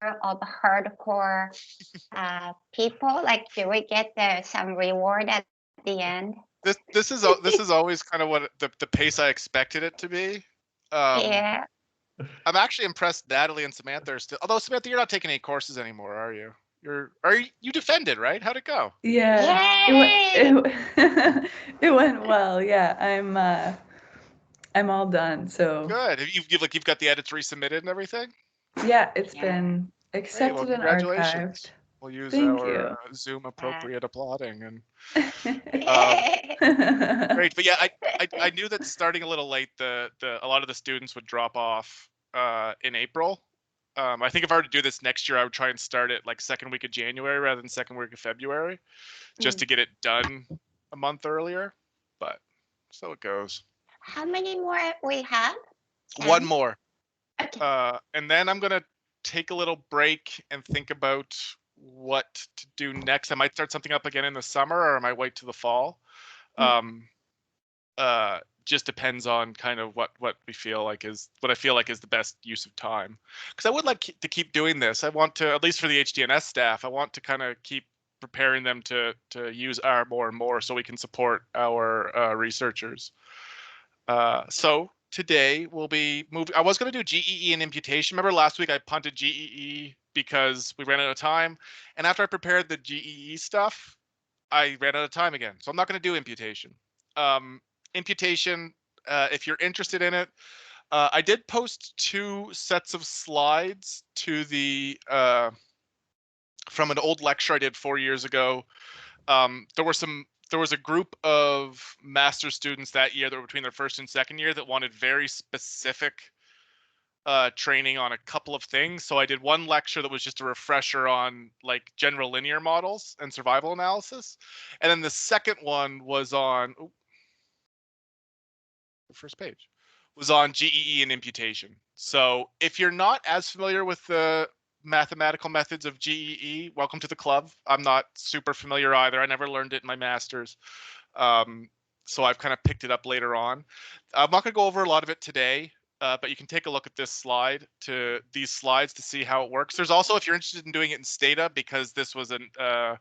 of hardcore people? Like, do we get some reward at the end? This is always kind of what the pace I expected it to be. Yeah. I'm actually impressed Natalie and Samantha are still. Although Samantha, you're not taking any courses anymore, are you? You defended, right? How'd it go? Yeah, Yay! it went well. Yeah, I'm all done. So Good. You've got the edits resubmitted and everything? yeah, it's Yeah. been Great. Well, accepted and archived. congratulations. We'll use Thank our you. Zoom Uh, appropriate applauding and um, yeah. great. But yeah, I knew that starting a little late, a lot of the students would drop off in April. I think if I were to do this next year, I would try and start it like second week of January rather than second week of February, just to get it done a month earlier. But so it goes. How many more we have? One 10? more. Okay. And then I'm gonna take a little break and think about what to do next. I might start something up again in the summer, or I might wait to the fall. Um, just depends on kind of what I feel like is the best use of time. Because I would like to keep doing this. I want to, at least for the HDNS staff, I want to kind of keep preparing them to use R more and more so we can support our researchers. So today we'll be moving. I was going to do GEE and imputation. Remember last week I punted GEE because we ran out of time. And after I prepared the GEE stuff, I ran out of time again. So I'm not going to do imputation. Imputation, if you're interested in it, I did post 2 sets of slides to the from an old lecture I did 4 years ago. There was a group of master's students that year that were between their first and second year that wanted very specific training on a couple of things. So I did one lecture that was just a refresher on like general linear models and survival analysis. And then the second one was on the first page was on GEE and imputation. So if you're not as familiar with the mathematical methods of GEE, welcome to the club. I'm not super familiar either. I never learned it in my master's. So I've kind of picked it up later on. I'm not going to go over a lot of it today, but you can take a look at these slides to see how it works. There's also, if you're interested in doing it in Stata, because this was a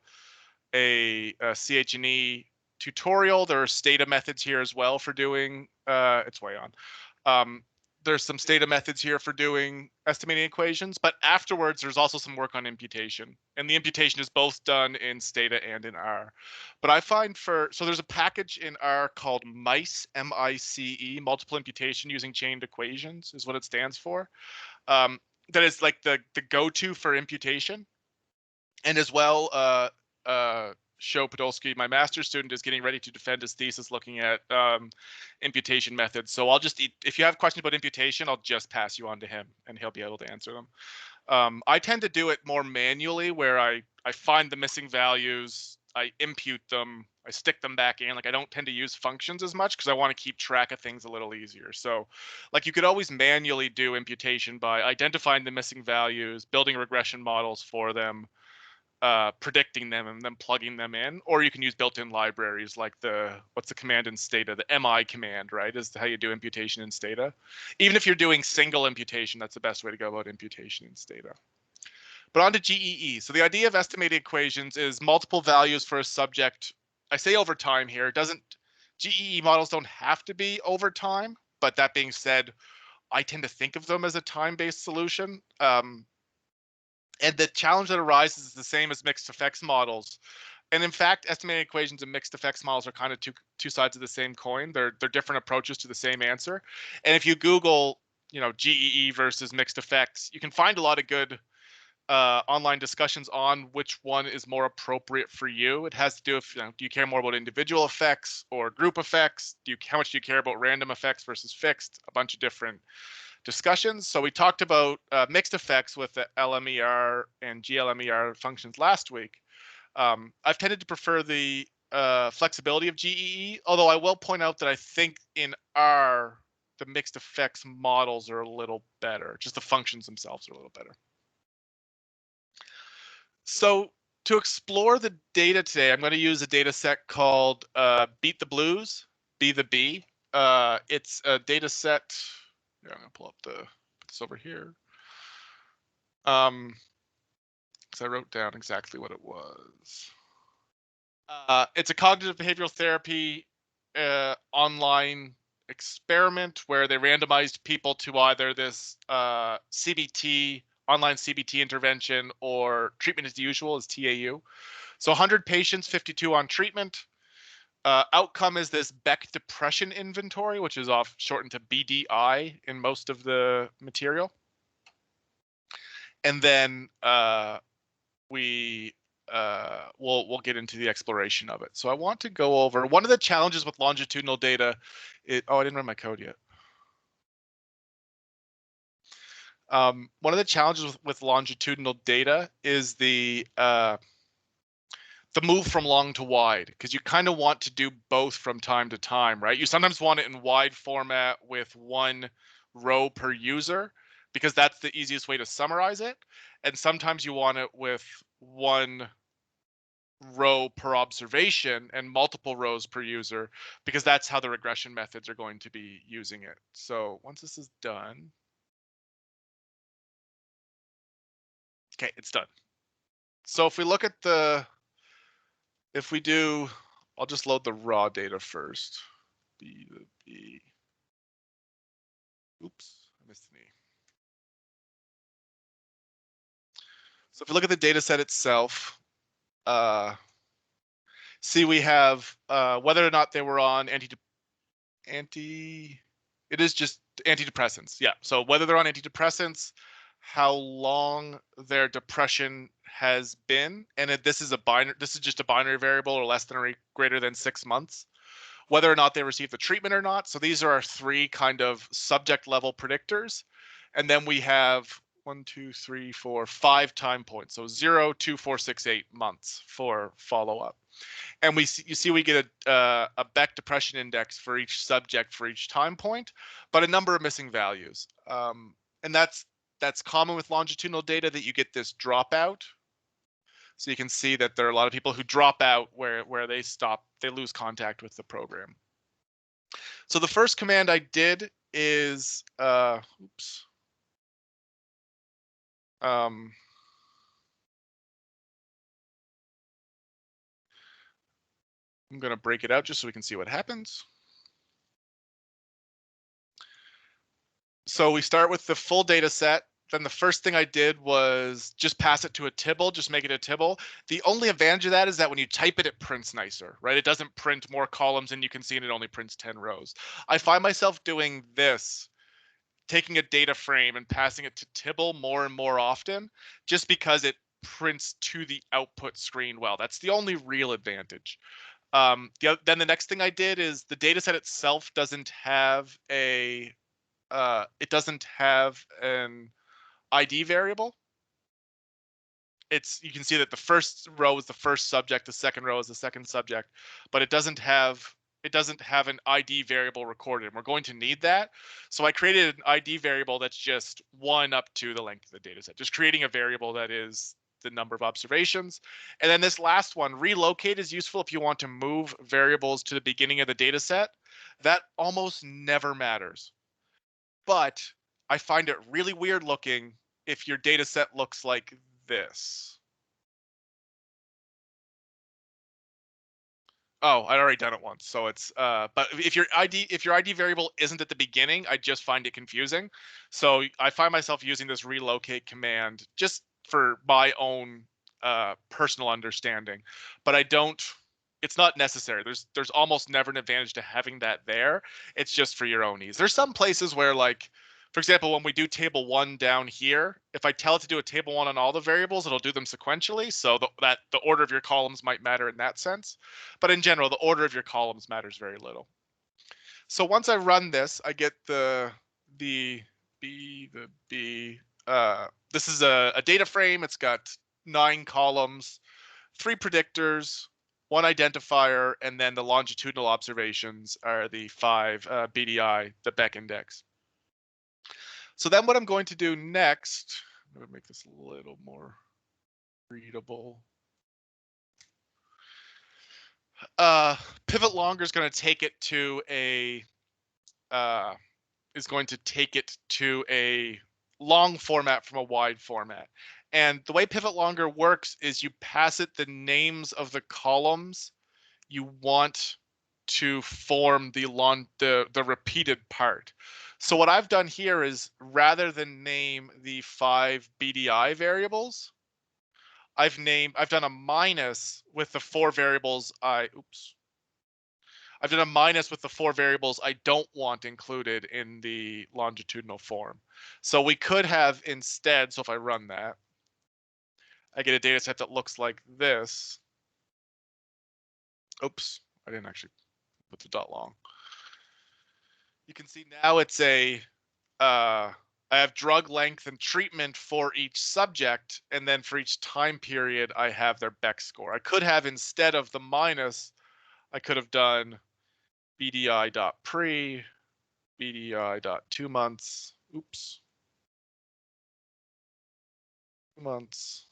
CH&E tutorial, there are Stata methods here as well for doing, it's way on. There's some Stata methods here for doing estimating equations, but afterwards there's also some work on imputation. And the imputation is both done in Stata and in R. But I find so there's a package in R called MICE, M-I-C-E, multiple imputation using chained equations is what it stands for. That is like the go-to for imputation. And as well, Sho Podolsky, my master's student, is getting ready to defend his thesis looking at imputation methods. So if you have questions about imputation, I'll just pass you on to him and he'll be able to answer them. I tend to do it more manually, where I find the missing values, I impute them, I stick them back in. Like I don't tend to use functions as much because I want to keep track of things a little easier. So like you could always manually do imputation by identifying the missing values, building regression models for them, predicting them and then plugging them in, or you can use built-in libraries like what's the command in Stata, the MI command, right, is how you do imputation in Stata. Even if you're doing single imputation, that's the best way to go about imputation in Stata. But on to GEE. So the idea of estimating equations is multiple values for a subject. I say over time here. GEE models don't have to be over time, but that being said, I tend to think of them as a time-based solution. And the challenge that arises is the same as mixed effects models. And in fact, estimating equations and mixed effects models are kind of two sides of the same coin. They're different approaches to the same answer. And if you Google, GEE versus mixed effects, you can find a lot of good online discussions on which one is more appropriate for you. It has to do with, do you care more about individual effects or group effects? How much do you care about random effects versus fixed? A bunch of different discussions. So we talked about mixed effects with the LMER and GLMER functions last week. I've tended to prefer the flexibility of GEE, although I will point out that I think in R, the mixed effects models are a little better. Just the functions themselves are a little better. So to explore the data today, I'm going to use a data set called Beat the Blues, B the B. It's a data set. Yeah, I'm going to pull up put this over here. because I wrote down exactly what it was. It's a cognitive behavioral therapy online experiment where they randomized people to either this CBT, online CBT intervention, or treatment as usual, as TAU. So 100 patients, 52 on treatment. Outcome is this Beck Depression Inventory, which is shortened to BDI in most of the material. And then we'll get into the exploration of it. So I want to go over one of the challenges with longitudinal data. I didn't run my code yet. One of the challenges with longitudinal data is the move from long to wide, because you kind of want to do both from time to time, right? You sometimes want it in wide format with one row per user, because that's the easiest way to summarize it. And sometimes you want it with one row per observation and multiple rows per user, because that's how the regression methods are going to be using it. So once this is done, okay, it's done. So if we look at I'll just load the raw data first. Oops, I missed an E. So if we look at the data set itself, see we have whether or not they were on it is just antidepressants. Yeah, so whether they're on antidepressants, how long their depression has been, and this is just a binary variable, or less than or greater than 6 months. Whether or not they received the treatment or not. So these are our three kind of subject level predictors. And then we have 1, 2, 3, 4, 5 time points. So 0, 2, 4, 6, 8 months for follow-up. And you see we get a Beck depression index for each subject for each time point, but a number of missing values. And that's common with longitudinal data, that you get this dropout. So you can see that there are a lot of people who drop out where they lose contact with the program. So the first command I did is, oops. I'm going to break it out just so we can see what happens. So we start with the full data set. Then the first thing I did was just pass it to a tibble, just make it a tibble. The only advantage of that is that when you type it, it prints nicer, right? It doesn't print more columns, and you can see it only prints 10 rows. I find myself doing this, taking a data frame and passing it to tibble more and more often, just because it prints to the output screen well. That's the only real advantage. Then the next thing I did is the data set itself doesn't have an ID variable. You can see that the first row is the first subject, the second row is the second subject, but it doesn't have an ID variable recorded, and we're going to need that. So I created an ID variable that's just 1 up to the length of the data set, just creating a variable that is the number of observations. And then this last one, relocate, is useful if you want to move variables to the beginning of the data set. That almost never matters, but I find it really weird looking if your data set looks like this. Oh, I'd already done it once. So it's but if your ID variable isn't at the beginning, I just find it confusing. So I find myself using this relocate command just for my own personal understanding, but it's not necessary. There's almost never an advantage to having that there. It's just for your own ease. There's some places where, like, for example, when we do table 1 down here, if I tell it to do a table 1 on all the variables, it'll do them sequentially. So the order of your columns might matter in that sense. But in general, the order of your columns matters very little. So once I run this, I get this is a data frame. It's got 9 columns, 3 predictors, 1 identifier, and then the longitudinal observations are the 5 BDI, the Beck index. So then what I'm going to do next, I'm going to make this a little more readable. Pivot longer is going to take it to a long format from a wide format. And the way pivot longer works is you pass it the names of the columns you want to form the repeated part. So what I've done here is, rather than name the 5 BDI variables, I've done a minus with the 4 variables I've done a minus with the 4 variables I don't want included in the longitudinal form. So we could have instead, so if I run that, I get a data set that looks like this. Oops, I didn't actually put the dot long. You can see now it's a, I have drug length and treatment for each subject, and then for each time period, I have their Beck score. I could have, instead of the minus, I could have done BDI.pre, BDI.2 months, 2 months,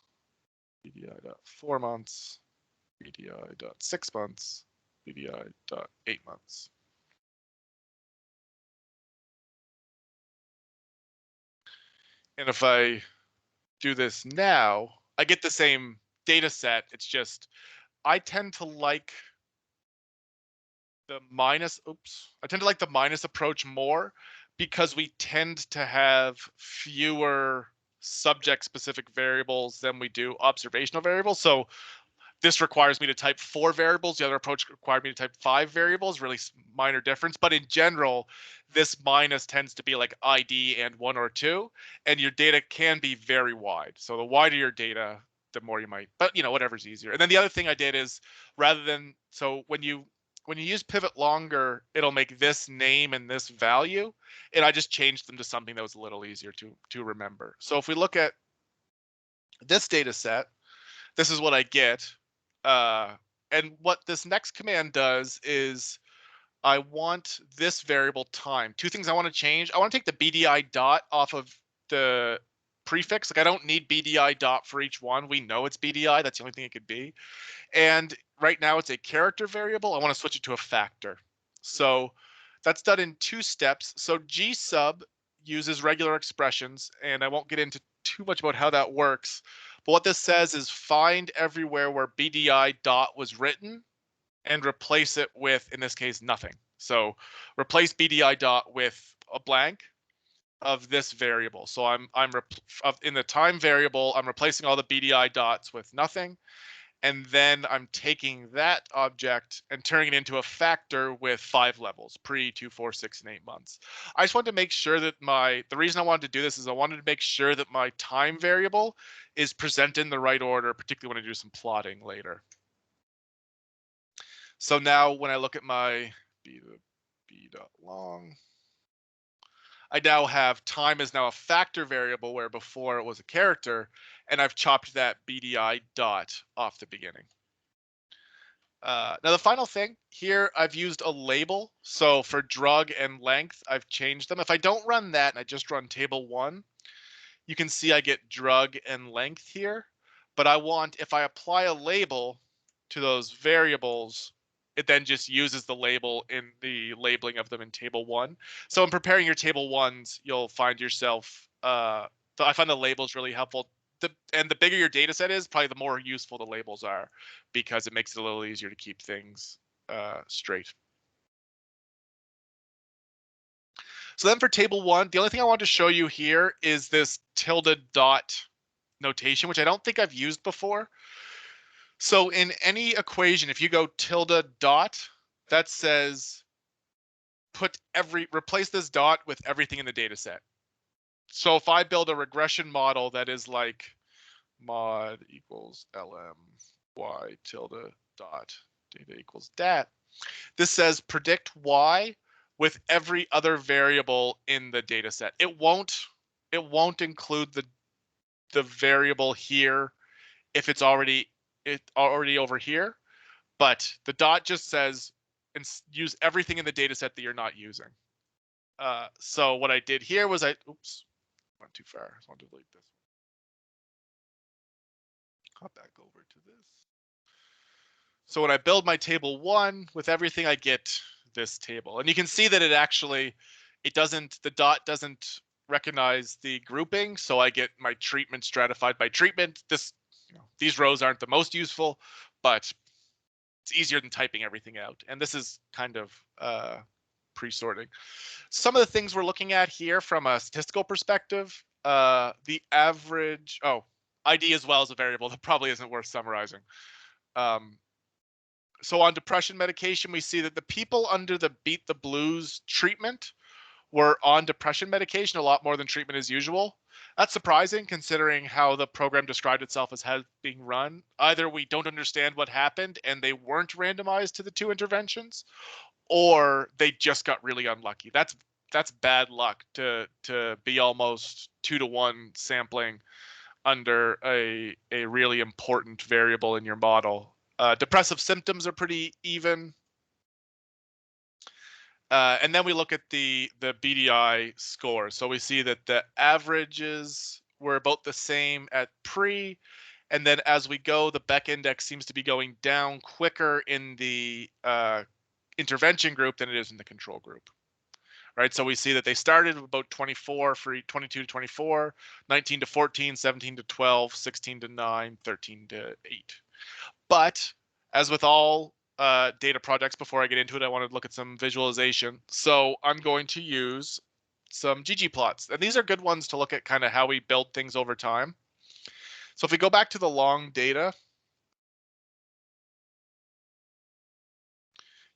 BDI.4 months, BDI.6 months, BDI.8 months. And if I do this now, I get the same data set. It's just, I tend to like the minus, I tend to like the minus approach more, because we tend to have fewer subject specific variables than we do observational variables. So this requires me to type 4 variables. The other approach required me to type 5 variables, really minor difference. But in general, this minus tends to be like ID and 1 or 2, and your data can be very wide. So the wider your data, the more you might, but whatever's easier. And then the other thing I did is, rather than, so when you use pivot longer, it'll make this name and this value, and I just changed them to something that was a little easier to remember. So if we look at this data set, this is what I get. And what this next command does is, I want this variable time. 2 things I want to change. I want to take the BDI dot off of the prefix. Like, I don't need BDI dot for each one. We know it's BDI. That's the only thing it could be. And right now it's a character variable. I want to switch it to a factor. So that's done in 2 steps. So G sub uses regular expressions, and I won't get into too much about how that works. But what this says is, find everywhere where BDI dot was written and replace it with, in this case, nothing. So replace BDI dot with a blank of this variable. So in the time variable, I'm replacing all the BDI dots with nothing. And then I'm taking that object and turning it into a factor with 5 levels, pre, 2, 4, 6, and 8 months. I just wanted to make sure that the reason I wanted to do this is I wanted to make sure that my time variable is presented in the right order, particularly when I do some plotting later. So now when I look at my b.long, I now have time is now a factor variable, where before it was a character, and I've chopped that BDI dot off the beginning. Now the final thing here, I've used a label. So for drug and length, I've changed them. If I don't run that and I just run table 1, you can see I get drug and length here. But if I apply a label to those variables, it then just uses the label in the labeling of them in table 1. So in preparing your table 1s, you'll find yourself, I find the labels really helpful. And the bigger your data set is, probably the more useful the labels are, because it makes it a little easier to keep things straight. So then for table 1, the only thing I want to show you here is this tilde dot notation, which I don't think I've used before. So in any equation, if you go tilde dot, that says replace this dot with everything in the data set. So if I build a regression model that is like mod equals lm y tilde dot data equals dat, this says predict y with every other variable in the data set. It won't include the variable here if it's already over here, but the dot just says use everything in the data set that you're not using. So what I did here was went too far. I just want to delete this. Hop back over to this. So when I build my table 1 with everything, I get this table, and you can see that the dot doesn't recognize the grouping, so I get my treatment stratified by treatment. These rows aren't the most useful, but it's easier than typing everything out. And this is kind of pre-sorting. Some of the things we're looking at here from a statistical perspective, the average, ID as well as a variable that probably isn't worth summarizing. So on depression medication, we see that the people under the Beat the Blues treatment were on depression medication a lot more than treatment as usual. That's surprising considering how the program described itself as being run. Either we don't understand what happened and they weren't randomized to the two interventions, or they just got really unlucky. That's bad luck to be almost 2-to-1 sampling under a really important variable in your model. Depressive symptoms are pretty even. And then we look at the BDI score. So we see that the averages were about the same at pre, and then as we go, the Beck index seems to be going down quicker in the intervention group than it is in the control group. Right, so we see that they started with about 24 for 22 to 24, 19 to 14, 17 to 12, 16 to 9, 13 to 8. But as with all data projects, before I get into it, I want to look at some visualization. So I'm going to use some ggplots, and these are good ones to look at kind of how we build things over time. So if we go back to the long data,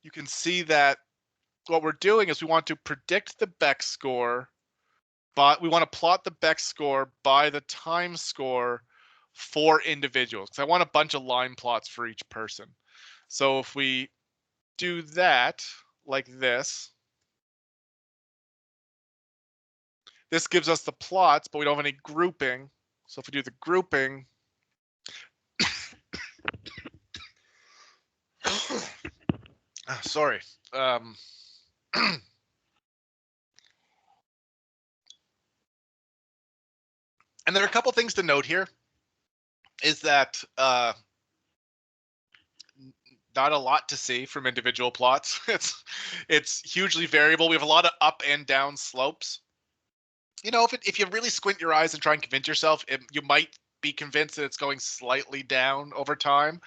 you can see that what we're doing is we want to predict the Beck score, but we want to plot the Beck score by the time score for individuals, because I want a bunch of line plots for each person. So if we do that like this gives us the plots, but we don't have any grouping. So if we do the grouping, sorry. And there are a couple things to note here, is that not a lot to see from individual plots. It's hugely variable. We have a lot of up and down slopes. You know, if you really squint your eyes and try and convince yourself, you might be convinced that it's going slightly down over time.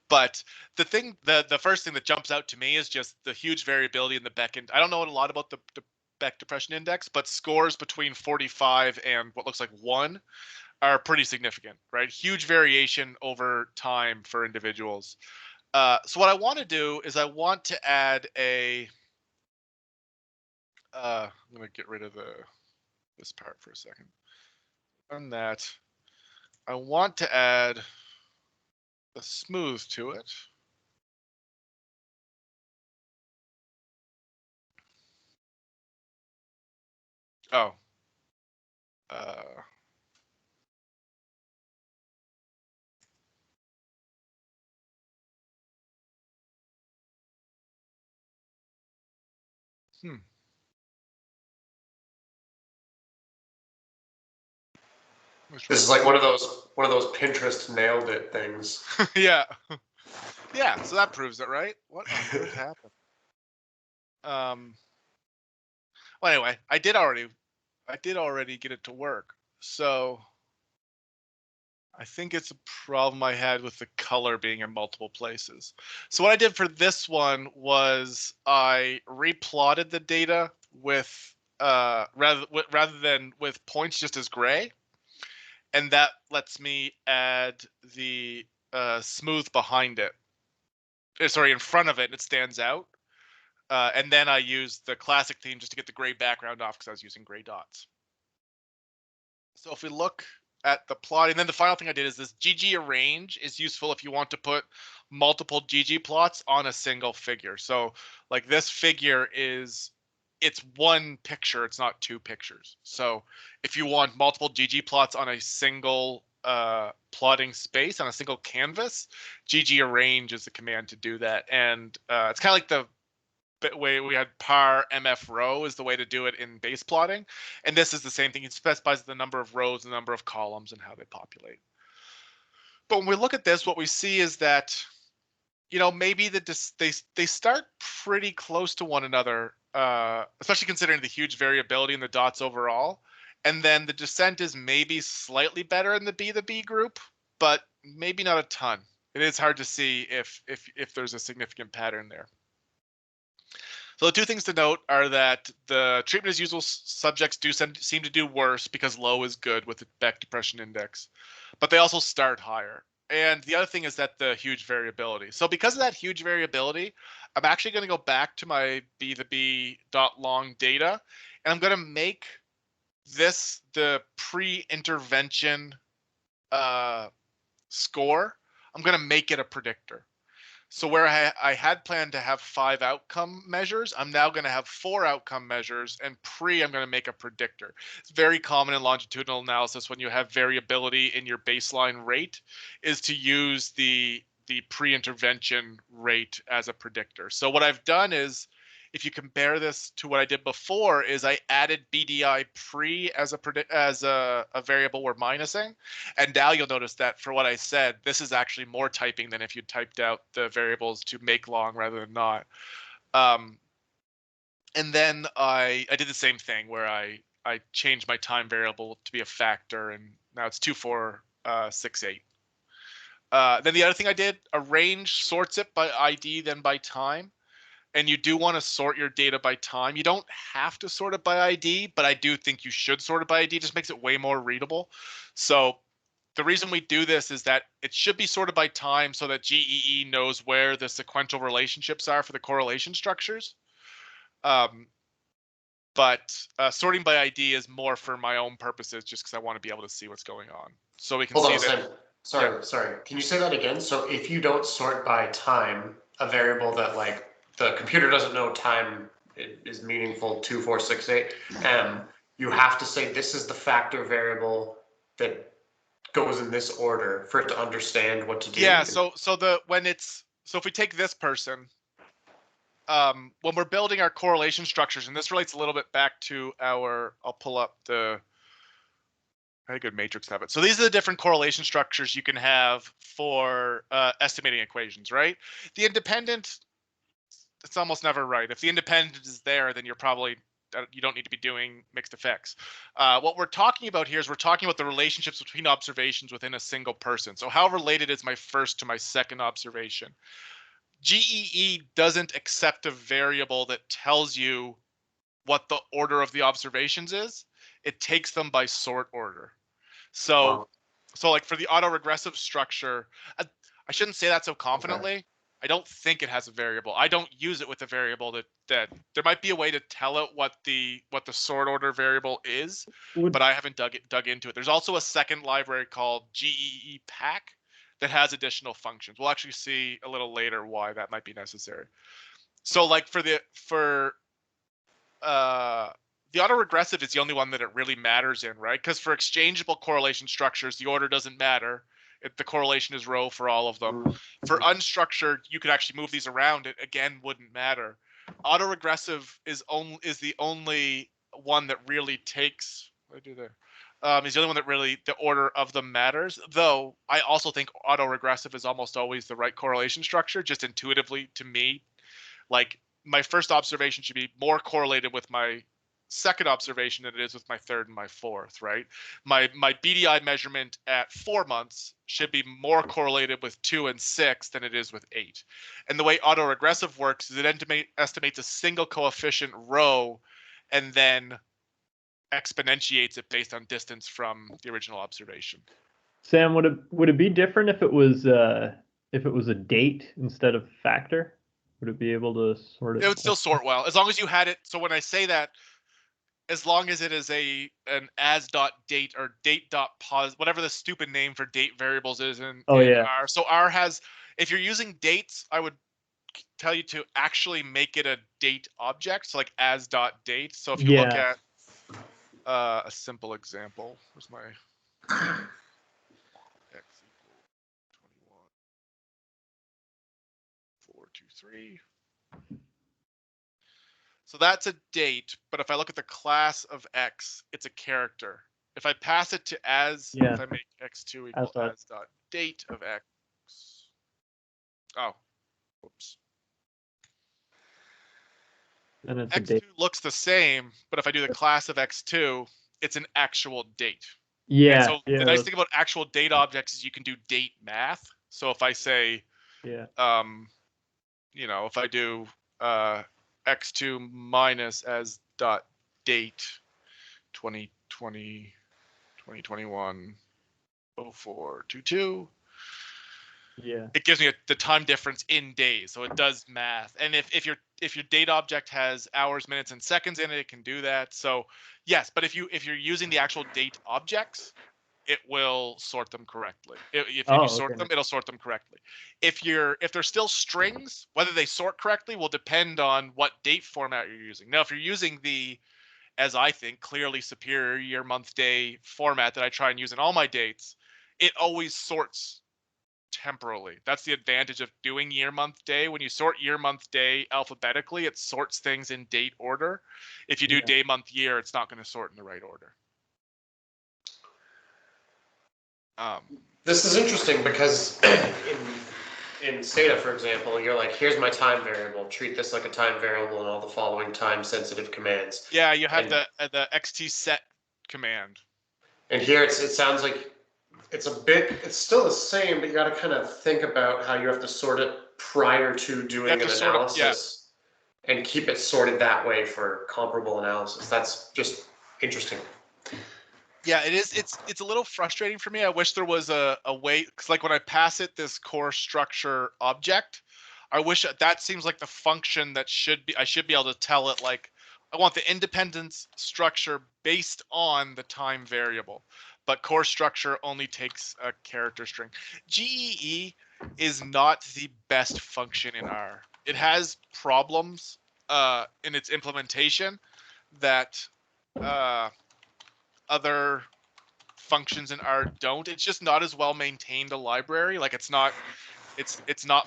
But the first thing that jumps out to me is just the huge variability in the Beck. And I don't know a lot about the Beck Depression Index, but scores between 45 and what looks like 1 are pretty significant, right? Huge variation over time for individuals. So what I want to do is I want to add a. I'm going to get rid of this part for a second. On that, I want to add a smooth to it. Oh. This is like one of those Pinterest nailed it things. Yeah. Yeah, so that proves it, right? What on earth happened? Well, anyway, I did already get it to work. So I think it's a problem I had with the color being in multiple places. So what I did for this one was I replotted the data with rather than with points just as gray, and that lets me add the smooth behind it. Sorry, in front of it, and it stands out. And then I used the classic theme just to get the gray background off because I was using gray dots. So if we look at the plotting, then the final thing I did is this GG arrange is useful if you want to put multiple GG plots on a single figure. So like this figure it's one picture, it's not two pictures. So if you want multiple GG plots on a single plotting space on a single canvas, GG arrange is the command to do that. And it's kind of like the way we had par mf row is the way to do it in base plotting, and this is the same thing. It specifies the number of rows, the number of columns, and how they populate. But when we look at this, what we see is that, you know, maybe they start pretty close to one another, especially considering the huge variability in the dots overall. And then the descent is maybe slightly better in the B group, but maybe not a ton. It is hard to see if there's a significant pattern there. So the two things to note are that the treatment as usual subjects do seem to do worse because low is good with the Beck Depression Index, but they also start higher. And the other thing is that the huge variability. So because of that huge variability, I'm actually going to go back to my B.long data, and I'm going to make this the pre-intervention score. I'm going to make it a predictor. So where I had planned to have 5 outcome measures, I'm now going to have 4 outcome measures, and I'm going to make a predictor. It's very common in longitudinal analysis when you have variability in your baseline rate is to use the pre-intervention rate as a predictor. So what I've done is, if you compare this to what I did before, is I added BDI pre as a variable we're minusing, and now you'll notice that for what I said, this is actually more typing than if you typed out the variables to make long rather than not. And then I did the same thing where I changed my time variable to be a factor, and now it's 2468. Then the other thing I did, arrange sorts it by ID then by time. And you do want to sort your data by time. You don't have to sort it by ID, but I do think you should sort it by ID. It just makes it way more readable. So the reason we do this is that it should be sorted by time so that GEE knows where the sequential relationships are for the correlation structures. But sorting by ID is more for my own purposes, just because I want to be able to see what's going on. So we can Hold see on, that. Sam. Sorry. Can you say that again? So if you don't sort by time, a variable that like the computer doesn't know time is meaningful 2468, you have to say this is the factor variable that goes in this order for it to understand what to do. Yeah. So if we take this person, when we're building our correlation structures, and this relates a little bit back to I'll pull up the very good matrix of it. So these are the different correlation structures you can have for estimating equations, right? The independent, it's almost never right. If the independent is there, then you're probably, you don't need to be doing mixed effects. What we're talking about here is we're talking about the relationships between observations within a single person. So how related is my first to my second observation? GEE doesn't accept a variable that tells you what the order of the observations is. It takes them by sort order. So, like for the autoregressive structure, I shouldn't say that so confidently. Okay. I don't think it has a variable. I don't use it with a variable that there might be a way to tell it what the sort order variable is, but I haven't dug into it. There's also a second library called GEE Pack that has additional functions. We'll actually see a little later why that might be necessary. So like for the autoregressive is the only one that it really matters in, right? Because for exchangeable correlation structures, the order doesn't matter. The correlation is row for all of them. For unstructured, you could actually move these around. It again wouldn't matter. Autoregressive is the only one that really takes. What do I do there? Is the only one that really the order of them matters. Though I also think autoregressive is almost always the right correlation structure, just intuitively to me. Like my first observation should be more correlated with my second observation than it is with my third and my fourth, right? My BDI measurement at 4 months should be more correlated with 2 and 6 than it is with 8. And the way autoregressive works is it estimates a single coefficient row and then exponentiates it based on distance from the original observation. Sam, would it be different if it was a date instead of factor? Would it be able to sort it? It would still sort well as long as you had it. So when I say that, as long as it is an as.date or date.pos, whatever the stupid name for date variables is in R. So R has, if you're using dates, I would tell you to actually make it a date object, so like as.date. So if you look at a simple example, where's my x equal 21 423. So that's a date, but if I look at the class of x, it's a character. If I pass it to if I make x2 equal as dot date of x. Oh, whoops. And it's x2 looks the same, but if I do the class of x2, it's an actual date. Yeah. And so yeah. the nice thing about actual date objects is you can do date math. So if I say, Yeah. you know, if I do x2 minus as dot date 2020 2021 0422, Yeah. it gives me the time difference in days, so it does math. And if your date object has hours, minutes, and seconds in it, it can do that. So yes, but if you're using the actual date objects, it will sort them correctly. If you sort okay. them, it'll sort them correctly. If they're still strings, whether they sort correctly will depend on what date format you're using. Now, if you're using the, as I think, clearly superior year, month, day format that I try and use in all my dates, it always sorts temporally. That's the advantage of doing year, month, day. When you sort year, month, day alphabetically, it sorts things in date order. If you do day, month, year, it's not going to sort in the right order. This is interesting because in Stata, for example, you're like, here's my time variable. Treat this like a time variable and all the following time-sensitive commands. Yeah, you have the xt set command. And here it sounds like it's still the same, but you got to kind of think about how you have to sort it prior to doing an analysis and keep it sorted that way for comparable analysis. That's just interesting. Yeah, it is. It's a little frustrating for me. I wish there was a way, because like when I pass it this core structure object, I wish that seems like the function that I should be able to tell it, like, I want the independence structure based on the time variable, but core structure only takes a character string. GEE is not the best function in R. It has problems in its implementation that other functions in R don't. It's just not as well maintained a library. Like it's not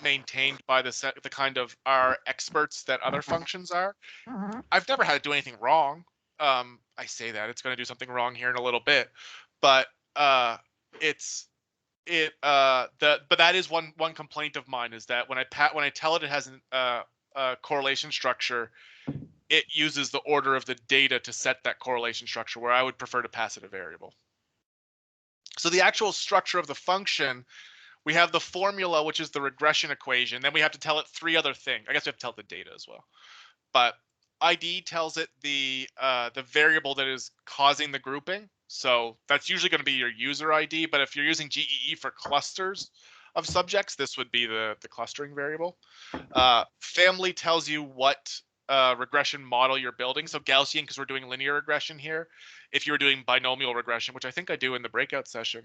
maintained by the kind of R experts that other functions are. I've never had to do anything wrong. I say that it's going to do something wrong here in a little bit, but but that is one complaint of mine, is that when I tell it has a correlation structure, it uses the order of the data to set that correlation structure, where I would prefer to pass it a variable. So the actual structure of the function, we have the formula, which is the regression equation. Then we have to tell it three other things. I guess we have to tell it the data as well. But ID tells it the variable that is causing the grouping. So that's usually going to be your user ID. But if you're using GEE for clusters of subjects, this would be the clustering variable. Family tells you what regression model you're building. So Gaussian, because we're doing linear regression here. If you were doing binomial regression, which I think I do in the breakout session,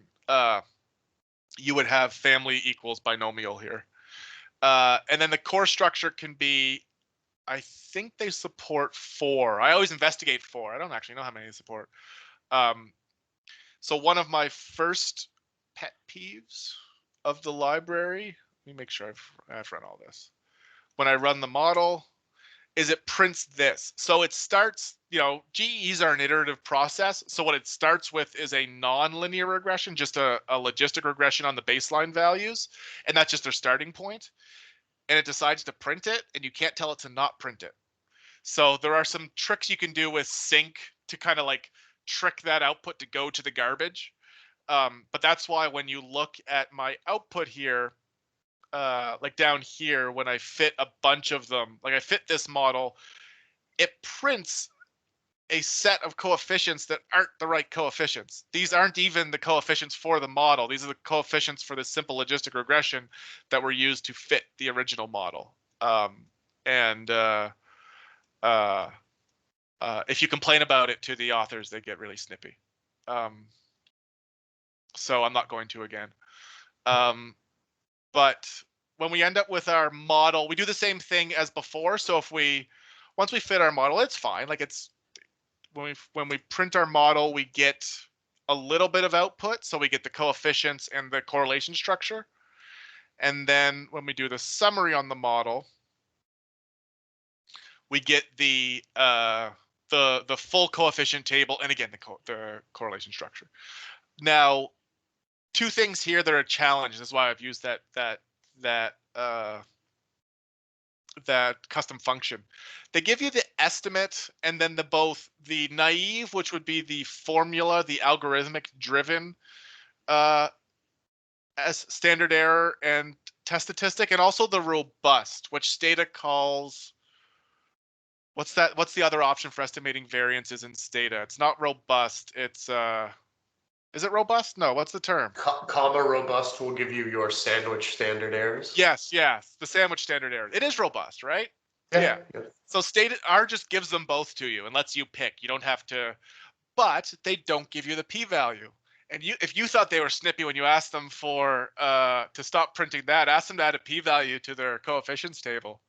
you would have family equals binomial here. And then the core structure can be, I think they support 4. I always investigate 4. I don't actually know how many they support. So one of my first pet peeves of the library, let me make sure I've run all this. When I run the model, is it prints this. So it starts, GEs are an iterative process. So what it starts with is a non-linear regression, just a logistic regression on the baseline values. And that's just their starting point. And it decides to print it, and you can't tell it to not print it. So there are some tricks you can do with sync to kind of like trick that output to go to the garbage. But that's why when you look at my output here, like down here, when I fit a bunch of them, like I fit this model, it prints a set of coefficients that aren't the right coefficients. These aren't even the coefficients for the model. These are the coefficients for this simple logistic regression that were used to fit the original model. If you complain about it to the authors, they get really snippy. So I'm not going to again. But when we end up with our model, we do the same thing as before. So once we fit our model, it's fine. Like it's when we print our model, we get a little bit of output. So we get the coefficients and the correlation structure. And then when we do the summary on the model, we get the full coefficient table, and again the correlation structure. Now, two things here that are a challenge. This is why I've used that that custom function. They give you the estimate and then the naive, which would be the formula, the algorithmic driven as standard error and test statistic, and also the robust, which Stata calls, what's the other option for estimating variances in Stata? It's not robust. It's is it robust? No, what's the term? Comma robust will give you your sandwich standard errors. Yes, the sandwich standard error. It is robust, right? Yeah. So Stata R just gives them both to you and lets you pick. You don't have to, but they don't give you the p-value. And if you thought they were snippy when you asked them for to stop printing that, ask them to add a p-value to their coefficients table.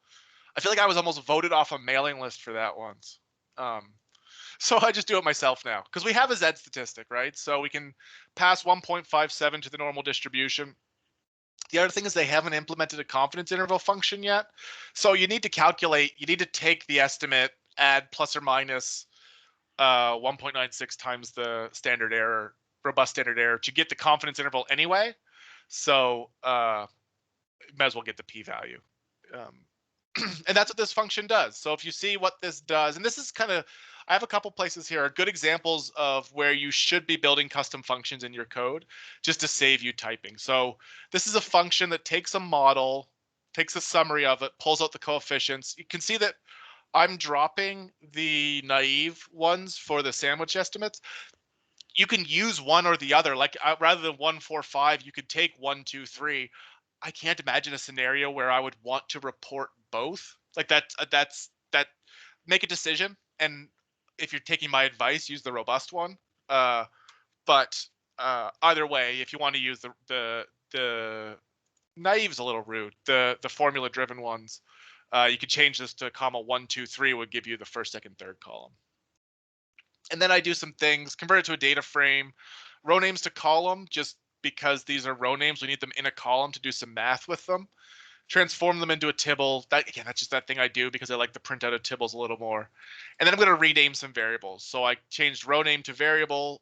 I feel like I was almost voted off a mailing list for that once. So I just do it myself now because we have a Z statistic, right? So we can pass 1.57 to the normal distribution. The other thing is they haven't implemented a confidence interval function yet. So you need to calculate, you need to take the estimate, add plus or minus 1.96 times the standard error, robust standard error to get the confidence interval anyway. So might as well get the p-value. And that's what this function does. So if you see what this does, and this is kind of, I have a couple places here, are good examples of where you should be building custom functions in your code just to save you typing. So this is a function that takes a model, takes a summary of it, pulls out the coefficients. You can see that I'm dropping the naive ones for the sandwich estimates. You can use one or the other. Like rather than 1, 4, 5, you could take 1, 2, 3. I can't imagine a scenario where I would want to report both. Like that. Make a decision, and if you're taking my advice, use the robust one. But either way, if you want to use the naive's a little rude. The formula driven ones, you could change this to comma 1, 2, 3 would give you the first, second, third column. And then I do some things, convert it to a data frame, row names to column, just because these are row names, we need them in a column to do some math with them. Transform them into a tibble. That, again, that's just that thing I do because I like to print out of tibbles a little more. And then I'm going to rename some variables. So I changed row name to variable.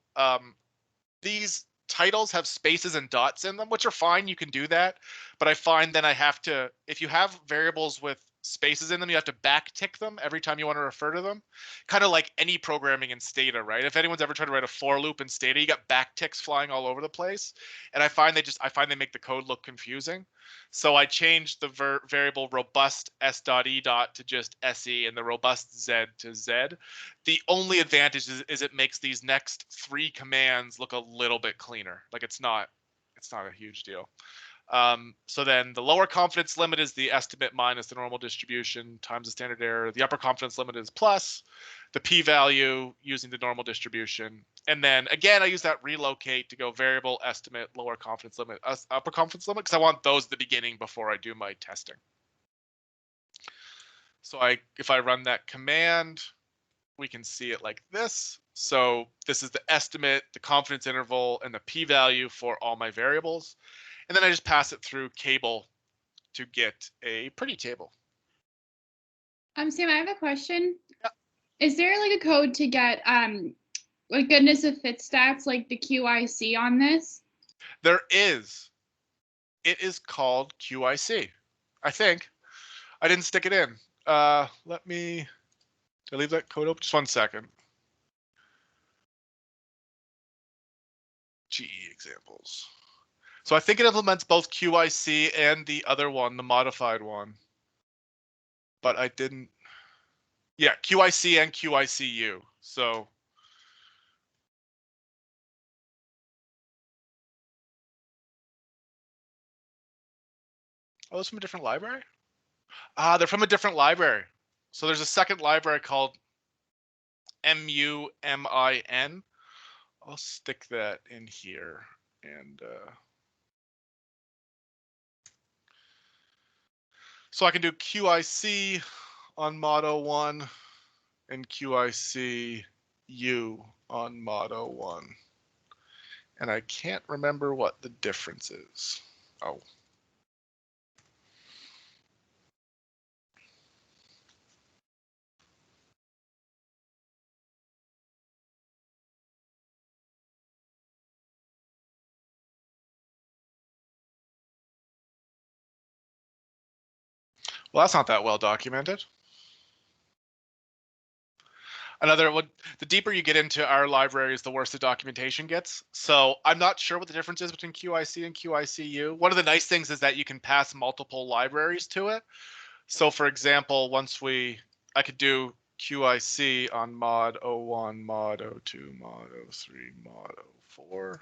These titles have spaces and dots in them, which are fine. You can do that. But I find then I have to, if you have variables with spaces in them, you have to backtick them every time you want to refer to them. Kind of like any programming in Stata, right? If anyone's ever tried to write a for loop in Stata, you got backticks flying all over the place. And I find they make the code look confusing. So I changed the variable robust s.e. to just se and the robust z to z. The only advantage is it makes these next 3 commands look a little bit cleaner. Like it's not a huge deal. So then the lower confidence limit is the estimate minus the normal distribution times the standard error. The upper confidence limit is plus the p-value using the normal distribution. And then again, I use that relocate to go variable, estimate, lower confidence limit, upper confidence limit, because I want those at the beginning before I do my testing. So if I run that command, we can see it like this. So this is the estimate, the confidence interval, and the p-value for all my variables. And then I just pass it through cable to get a pretty table. Sam, I have a question. Yeah. Is there like a code to get like goodness of fit stats, like the QIC on this? There is. It is called QIC, I think. I didn't stick it in. Let me, did I leave that code open? Just 1 second. GE examples. So I think it implements both QIC and the other one, the modified one. But I didn't. Yeah, QIC and QICU. So oh, those from a different library? They're from a different library. So there's a second library called MUMIN. I'll stick that in here. And so I can do QIC on Motto 1 and QICU on Motto 1. And I can't remember what the difference is. Oh. Well, that's not that well documented. Another one, the deeper you get into our libraries, the worse the documentation gets. So I'm not sure what the difference is between QIC and QICU. One of the nice things is that you can pass multiple libraries to it. So for example, I could do QIC on mod 01, mod 02, mod 03, mod 04,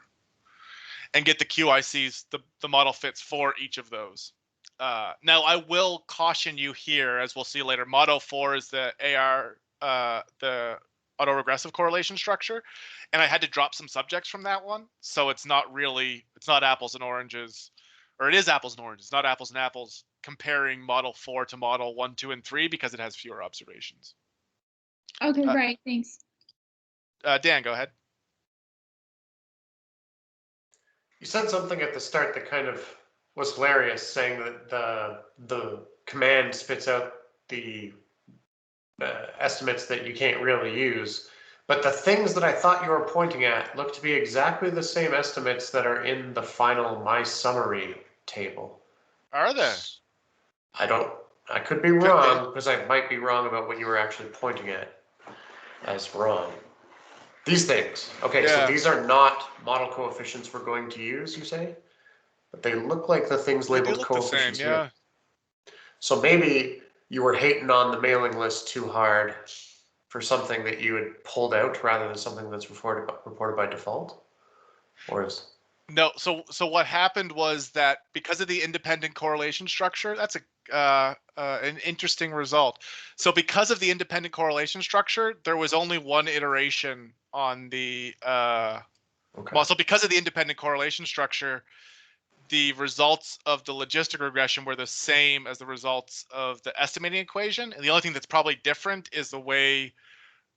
and get the QICs, the model fits for each of those. Now I will caution you here, as we'll see later, mod 04 is the the autoregressive correlation structure, and I had to drop some subjects from that one, so it's not apples and oranges, or it is apples and oranges, not apples and apples, comparing model 4 to model 1, 2, and 3 because it has fewer observations. Okay, great, thanks. Dan, go ahead. You said something at the start that kind of was hilarious, saying that the command spits out the estimates that you can't really use. But the things that I thought you were pointing at look to be exactly the same estimates that are in the final my summary table. Are they? I could be wrong, because I might be wrong about what you were actually pointing at as wrong. These things. Okay, Yeah. so these are not model coefficients we're going to use, you say? But they look like the things labeled They look the same, coefficients yeah. here. So maybe you were hating on the mailing list too hard for something that you had pulled out rather than something that's reported by default? Or is... No, so what happened was that because of the independent correlation structure, that's an interesting result. So because of the independent correlation structure, there was only one iteration on the Okay. well, so because of the independent correlation structure, the results of the logistic regression were the same as the results of the estimating equation, and the only thing that's probably different is the way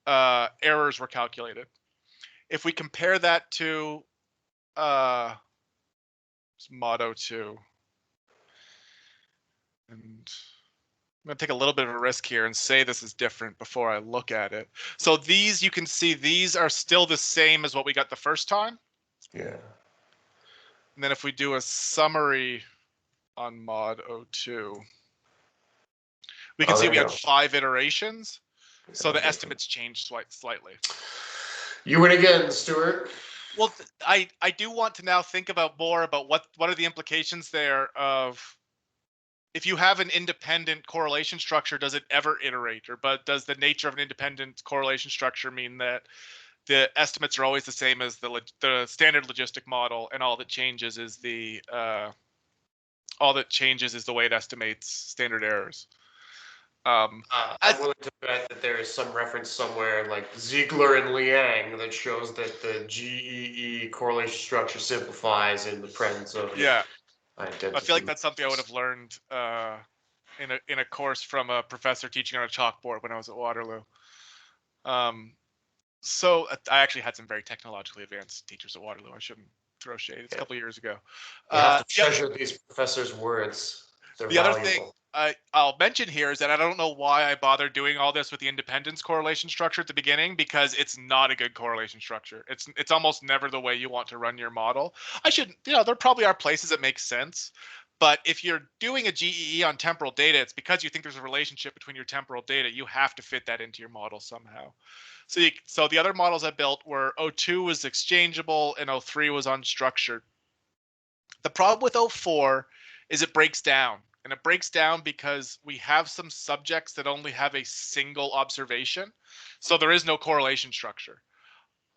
errors were calculated. If we compare that to Motto 2. And I'm going to take a little bit of a risk here and say this is different before I look at it. So these, you can see these are still the same as what we got the first time. Yeah. And then if we do a summary on mod 02, we can see we had 5 iterations. So the estimates changed slightly. You win again, Stuart. Well, I do want to now think about more about what are the implications there of, if you have an independent correlation structure, does it ever iterate? But does the nature of an independent correlation structure mean that the estimates are always the same as the standard logistic model, and all that changes is the way it estimates standard errors? I'm willing to bet that there is some reference somewhere like Ziegler and Liang that shows that the GEE correlation structure simplifies in the presence of identity. I feel like that's something I would have learned in a course from a professor teaching on a chalkboard when I was at Waterloo. So I actually had some very technologically advanced teachers at Waterloo. I shouldn't throw shade. It's a couple years ago. You have to treasure these professors' words. They're the valuable. other thing I'll mention here is that I don't know why I bothered doing all this with the independence correlation structure at the beginning, because it's not a good correlation structure. It's almost never the way you want to run your model. There probably are places that make sense, but if you're doing a GEE on temporal data, it's because you think there's a relationship between your temporal data. You have to fit that into your model somehow. So the other models I built were 02 was exchangeable and 03 was unstructured. The problem with 04 is it breaks down. And it breaks down because we have some subjects that only have a single observation. So there is no correlation structure.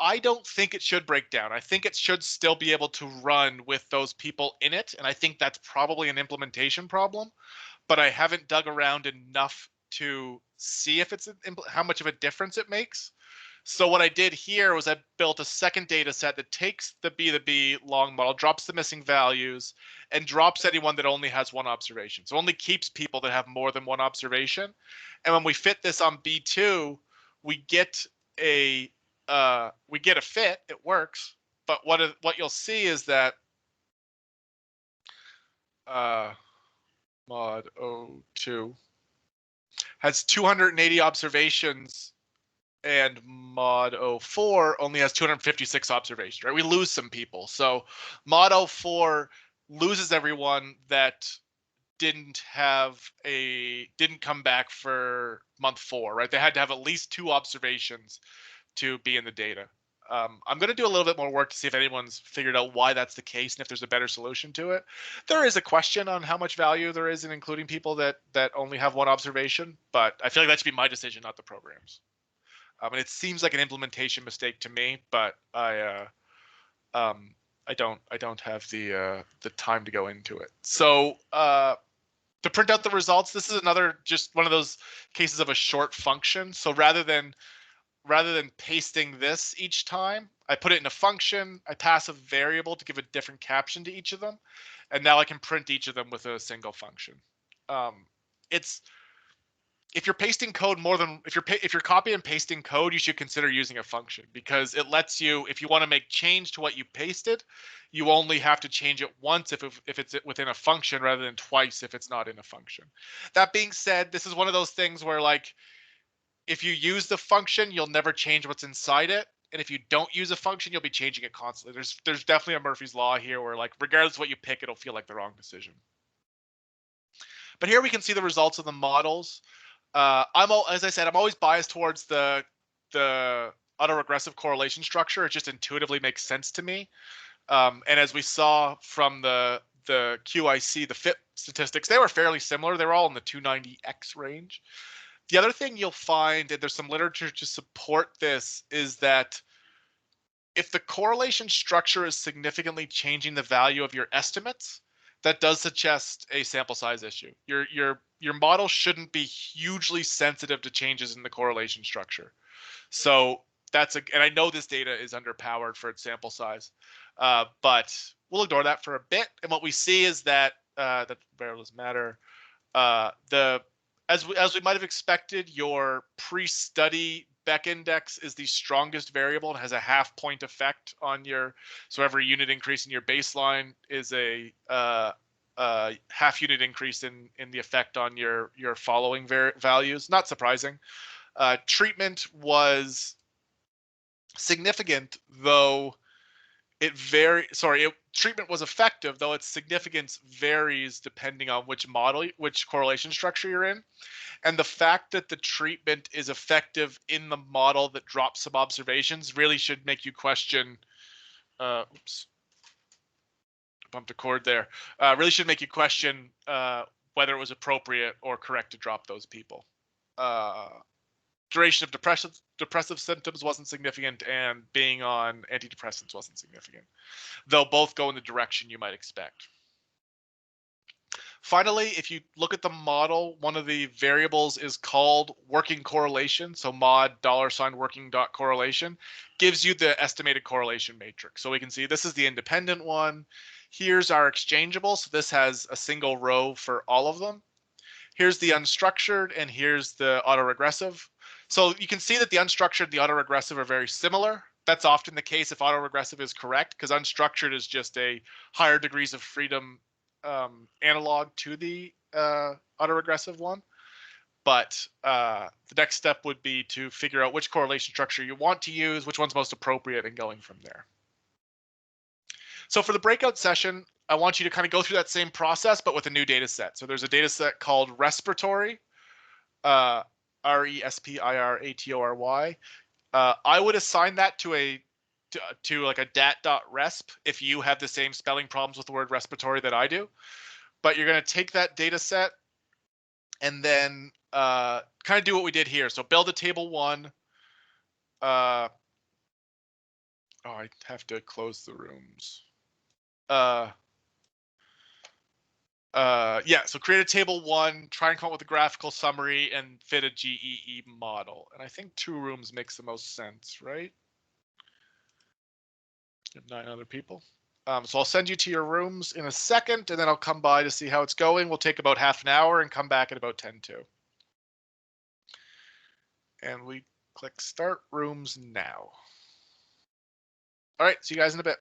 I don't think it should break down. I think it should still be able to run with those people in it. And I think that's probably an implementation problem. But I haven't dug around enough to see if how much of a difference it makes. So what I did here was I built a second data set that takes the B long model, drops the missing values, and drops anyone that only has one observation. So only keeps people that have more than one observation. And when we fit this on B2, we get a fit. It works. But what you'll see is that mod 02 has 280 observations, and mod 04 only has 256 observations, right? We lose some people. So mod 04 loses everyone that didn't come back for month 4, right? They had to have at least 2 observations to be in the data. I'm going to do a little bit more work to see if anyone's figured out why that's the case and if there's a better solution to it. There is a question on how much value there is in including people that only have 1 observation, but I feel like that should be my decision, not the program's. And it seems like an implementation mistake to me, but I don't have the time to go into it. So to print out the results, this is another just one of those cases of a short function. So rather than pasting this each time, I put it in a function, I pass a variable to give a different caption to each of them, and now I can print each of them with a single function. If you're pasting code if you're copy and pasting code, you should consider using a function, because it lets you, if you want to make change to what you pasted, you only have to change it once if it's within a function rather than twice if it's not in a function. That being said, this is one of those things where, like, if you use the function, you'll never change what's inside it. And if you don't use a function, you'll be changing it constantly. There's definitely a Murphy's Law here where, like, regardless of what you pick, it'll feel like the wrong decision. But here we can see the results of the models. As I said, I'm always biased towards the autoregressive correlation structure. It just intuitively makes sense to me. And as we saw from the QIC, the fit statistics, they were fairly similar. They were all in the 290x range. The other thing you'll find, and there's some literature to support this, is that if the correlation structure is significantly changing the value of your estimates, that does suggest a sample size issue. Your model shouldn't be hugely sensitive to changes in the correlation structure. So and I know this data is underpowered for its sample size, but we'll ignore that for a bit. And what we see is that that variables matter. As we might have expected, your pre-study Beck index is the strongest variable and has a half-point effect on so every unit increase in your baseline is a half-unit increase in the effect on your following values. Not surprising. Treatment was significant, though treatment was effective, though its significance varies depending on which correlation structure you're in. And the fact that the treatment is effective in the model that drops some observations really should make you question, oops, bumped a chord there, really should make you question whether it was appropriate or correct to drop those people. Duration of depressive symptoms wasn't significant, and being on antidepressants wasn't significant. They'll both go in the direction you might expect. Finally, if you look at the model, one of the variables is called working correlation. So mod $working.correlation gives you the estimated correlation matrix. So we can see this is the independent one. Here's our exchangeable. So this has a single row for all of them. Here's the unstructured, and here's the autoregressive. So you can see that the unstructured and the autoregressive are very similar. That's often the case if autoregressive is correct, because unstructured is just a higher degrees of freedom analog to the autoregressive one. But the next step would be to figure out which correlation structure you want to use, which one's most appropriate, and going from there. So for the breakout session, I want you to kind of go through that same process, but with a new data set. So there's a data set called respiratory, RESPIRATORY. I would assign that to like a dat.resp if you have the same spelling problems with the word respiratory that I do. But you're going to take that data set and then kind of do what we did here. So build a table 1. I have to close the rooms. So create a table 1, try and come up with a graphical summary, and fit a GEE model. And I think 2 rooms makes the most sense, right? 9 other people. So I'll send you to your rooms in a second, and then I'll come by to see how it's going. We'll take about half an hour and come back at about 10:02. And we click start rooms now. All right, see you guys in a bit.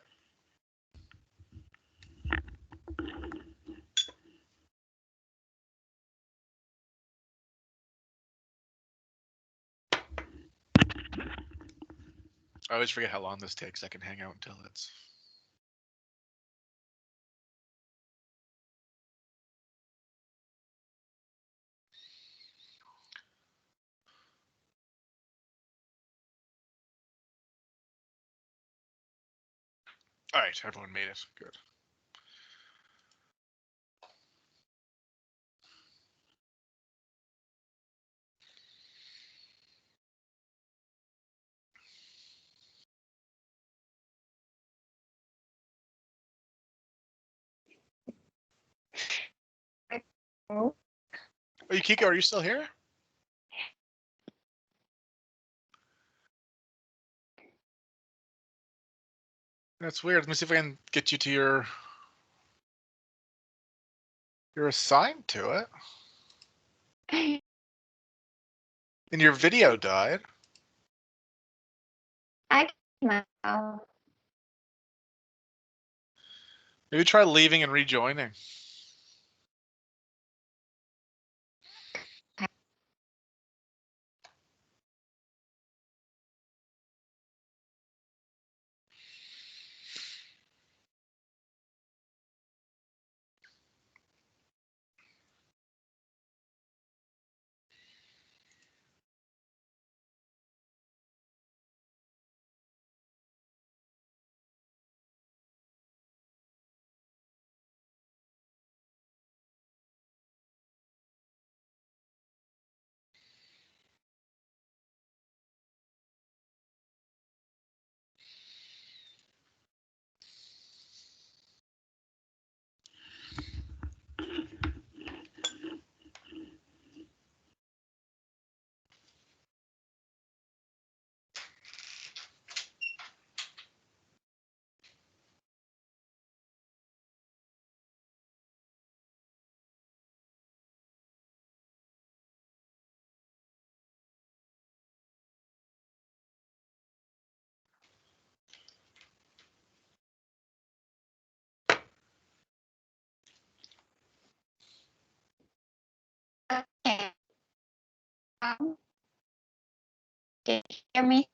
I always forget how long this takes. I can hang out until it's All right, everyone made it. Good. Oh, Oh, Yukiko, are you still here? That's weird. Let me see if I can get you to your. You're assigned to it, and your video died. I myself. Maybe try leaving and rejoining. Okay. Can you hear me?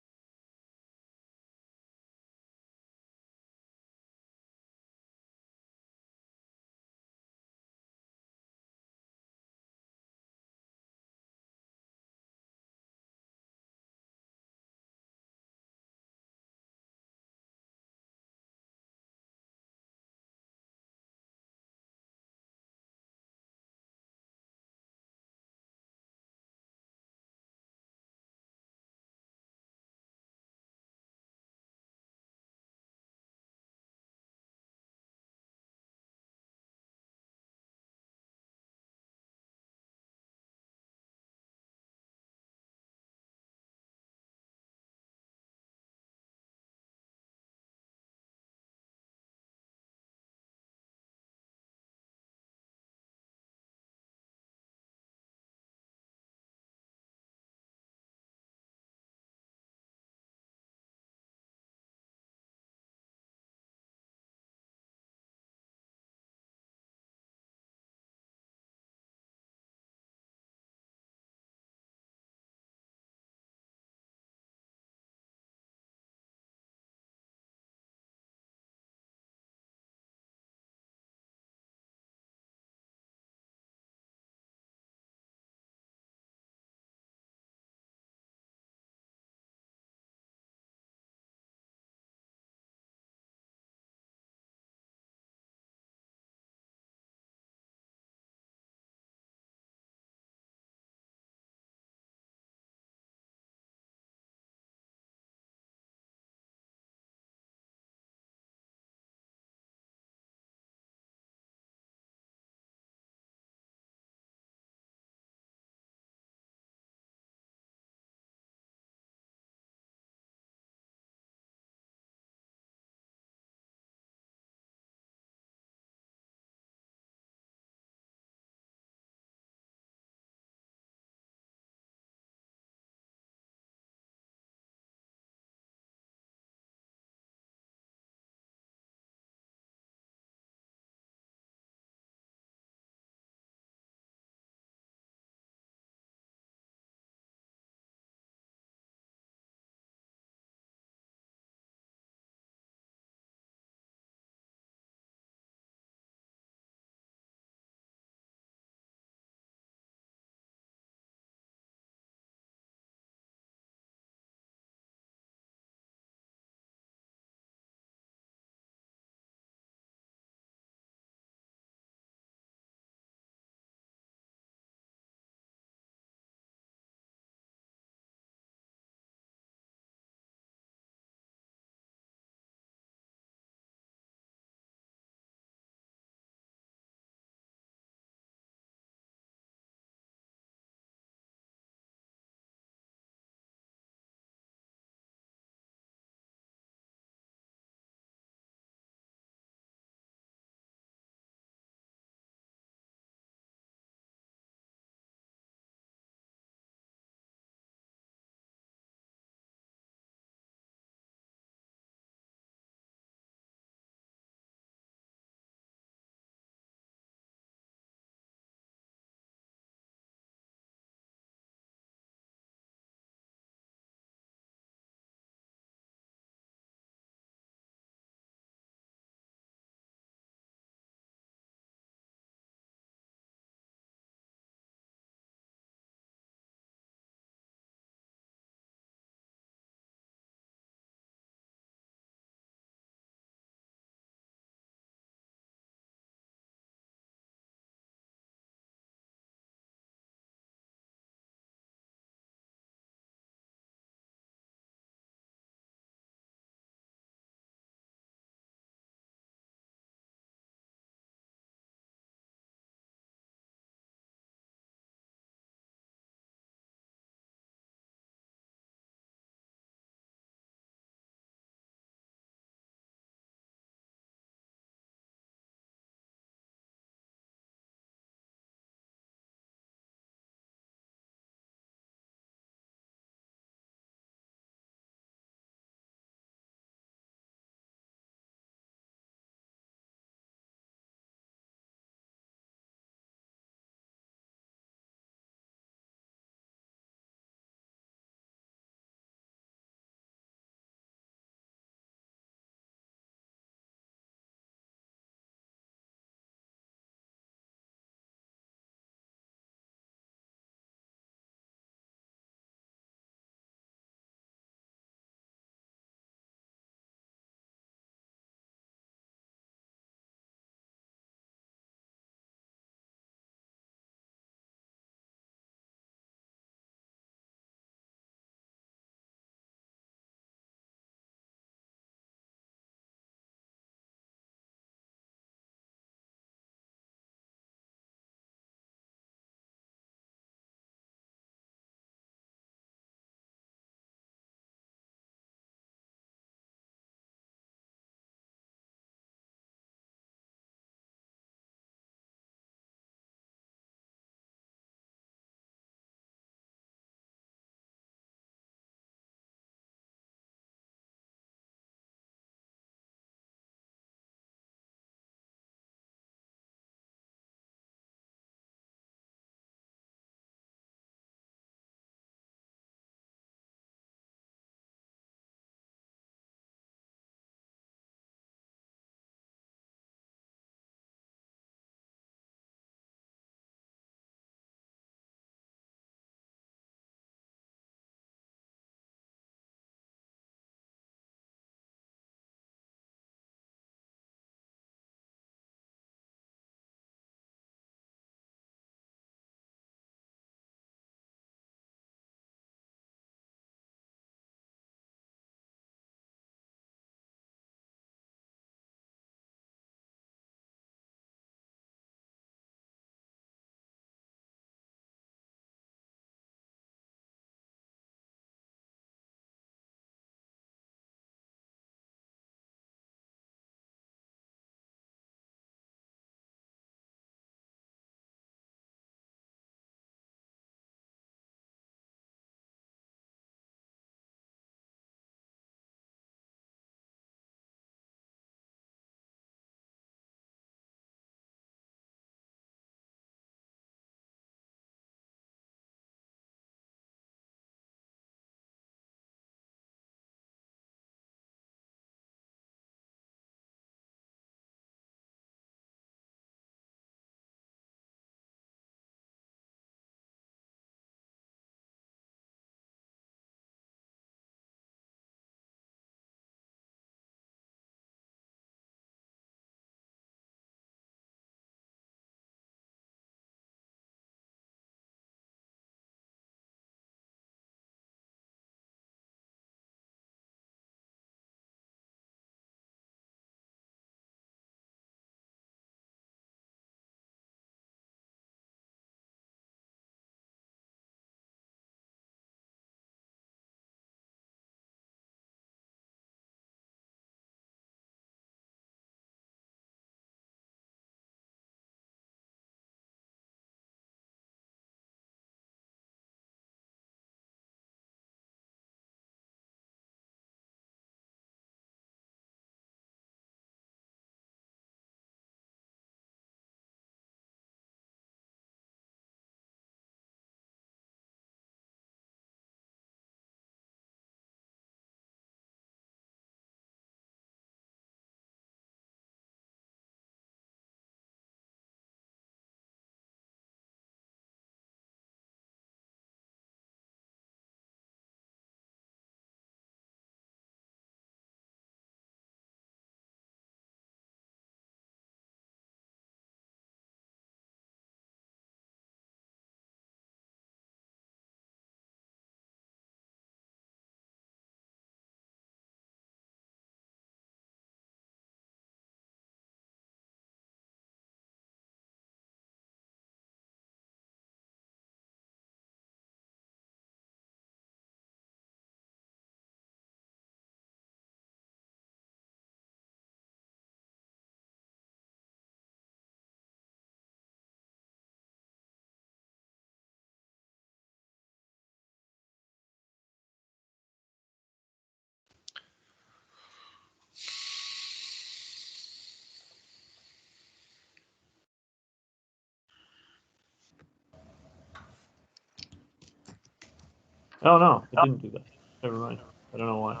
Oh no, it didn't do that. Never mind. I don't know why.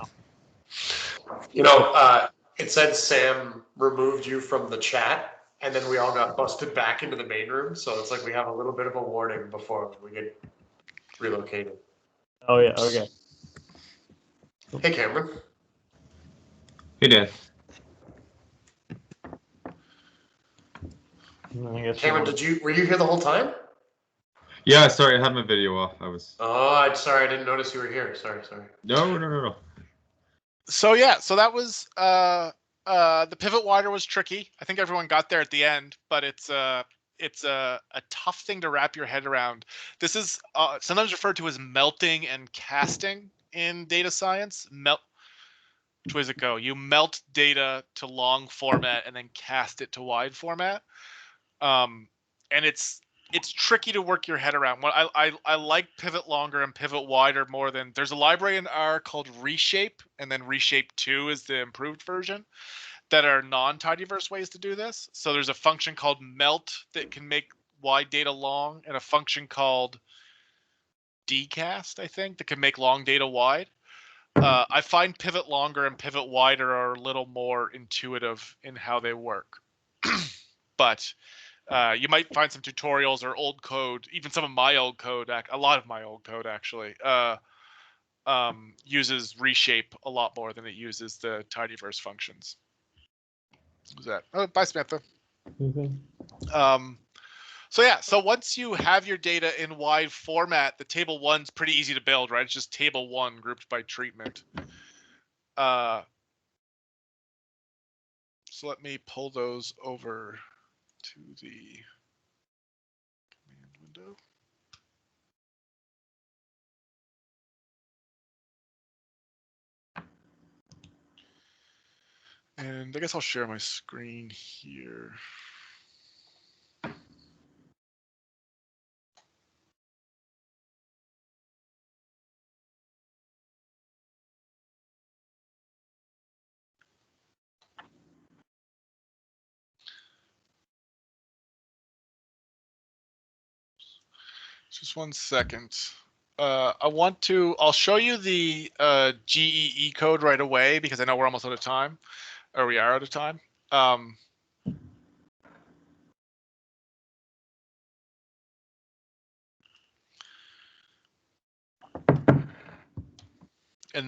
You know, it said Sam removed you from the chat, and then we all got busted back into the main room. So it's like we have a little bit of a warning before we get relocated. Oh yeah, okay. Hey, Cameron. Hey, Dan. I guess Cameron, were you here the whole time? Yeah, sorry, I had my video off. I was. Oh, I'm sorry, I didn't notice you were here. Sorry. No. So yeah, so that was the pivot wider was tricky. I think everyone got there at the end, but it's a tough thing to wrap your head around. This is sometimes referred to as melting and casting in data science. Which way does it go? You melt data to long format and then cast it to wide format. And it's tricky to work your head around. What I like pivot longer and pivot wider more than there's a library in R called Reshape, and then Reshape 2 is the improved version that are non-tidyverse ways to do this. So there's a function called melt that can make wide data long, and a function called decast, I think, that can make long data wide. I find pivot longer and pivot wider are a little more intuitive in how they work. But you might find some tutorials or old code, even some of my old code, a lot of my old code actually, uses Reshape a lot more than it uses the tidyverse functions. Who's that? Oh, bye, Samantha. So yeah, so once you have your data in wide format, the table one's pretty easy to build, right? It's just table one grouped by treatment. So let me pull those over to the command window. And I guess I'll share my screen here. Just 1 second. I'll show you the GEE code right away because I know we're almost out of time, or we are out of time. And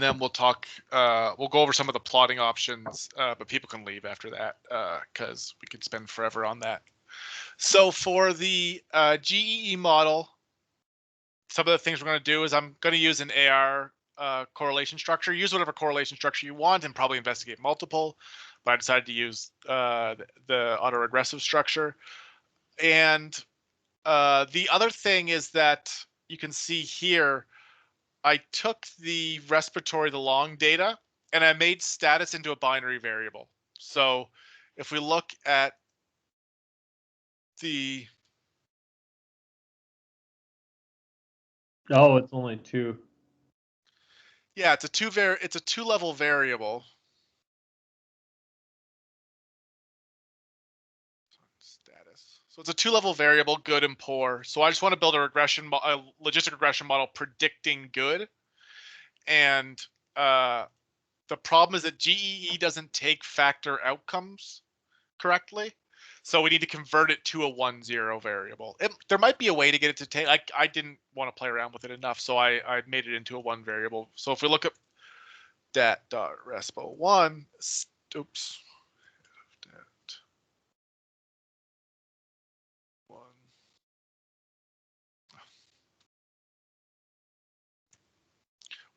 then we'll talk, we'll go over some of the plotting options, but people can leave after that because we could spend forever on that. So for the GEE model, some of the things we're going to do is I'm going to use an AR correlation structure. Use whatever correlation structure you want and probably investigate multiple, but I decided to use the autoregressive structure. And the other thing is that you can see here, I took the respiratory, the long data, and I made status into a binary variable. So if we look at the... Oh, it's only 2. Yeah, it's a two-level variable. Status. So it's a two-level variable, good and poor. So I just want to build a logistic regression model predicting good. And the problem is that GEE doesn't take factor outcomes correctly. So we need to convert it to a 1-0 variable. There might be a way to get it to take, I didn't want to play around with it enough, so I made it into a 1 variable. So if we look at dat.respo1, oops, dat 1.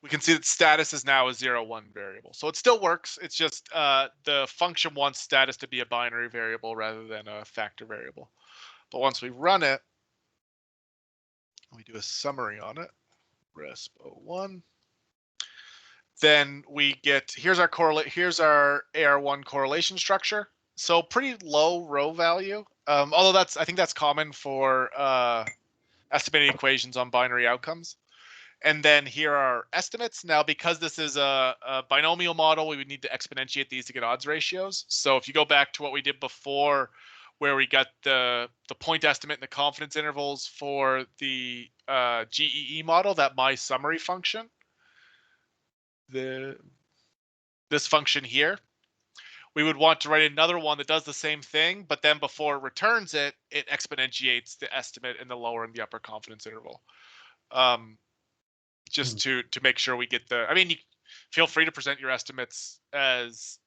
We can see that status is now a 0-1 variable. So it still works. It's just the function wants status to be a binary variable rather than a factor variable. But once we run it, we do a summary on it, respo1. Then we get, here's our AR1 correlation structure. So pretty low row value. Although I think that's common for estimating equations on binary outcomes. And then here are estimates. Now, because this is a binomial model, we would need to exponentiate these to get odds ratios. So if you go back to what we did before, where we got the point estimate and the confidence intervals for the GEE model, that my summary function, this function here, we would want to write another one that does the same thing, but then before it returns it, it exponentiates the estimate in the lower and the upper confidence interval. Just to make sure we get the, I mean, you feel free to present your estimates as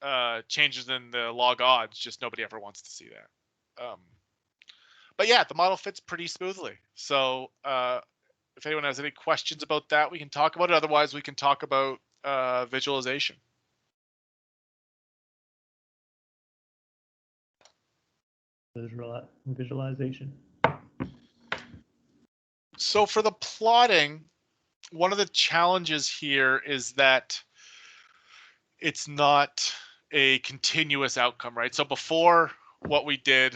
changes in the log odds, just nobody ever wants to see that. But yeah, the model fits pretty smoothly. So if anyone has any questions about that, we can talk about it. Otherwise, we can talk about visualization. Visualization. So for the plotting, one of the challenges here is that it's not a continuous outcome, right? So before, what we did,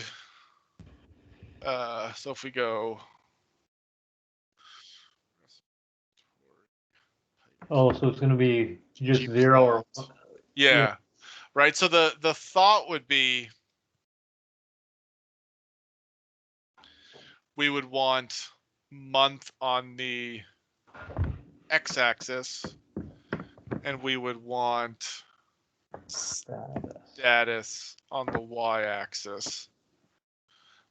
so if we go, Oh, so it's going to be just 0 or 1. Yeah, right. So the thought would be we would want month on the x-axis, and we would want status on the y-axis.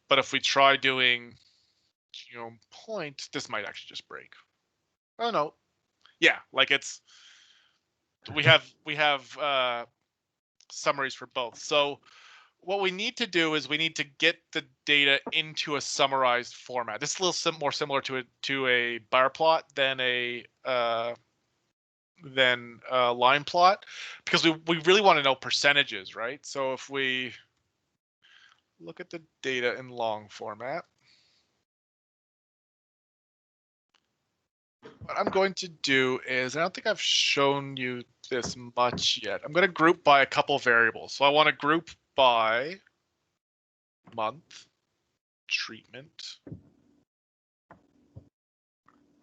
But if we try doing point, this might actually just break. Oh no, yeah, like it's we have summaries for both. So what we need to do is we need to get the data into a summarized format. This is a little more similar to a bar plot than a line plot, because we really want to know percentages, right? So if we look at the data in long format, what I'm going to do is, I don't think I've shown you this much yet. I'm going to group by a couple variables. So I want to group by month, treatment.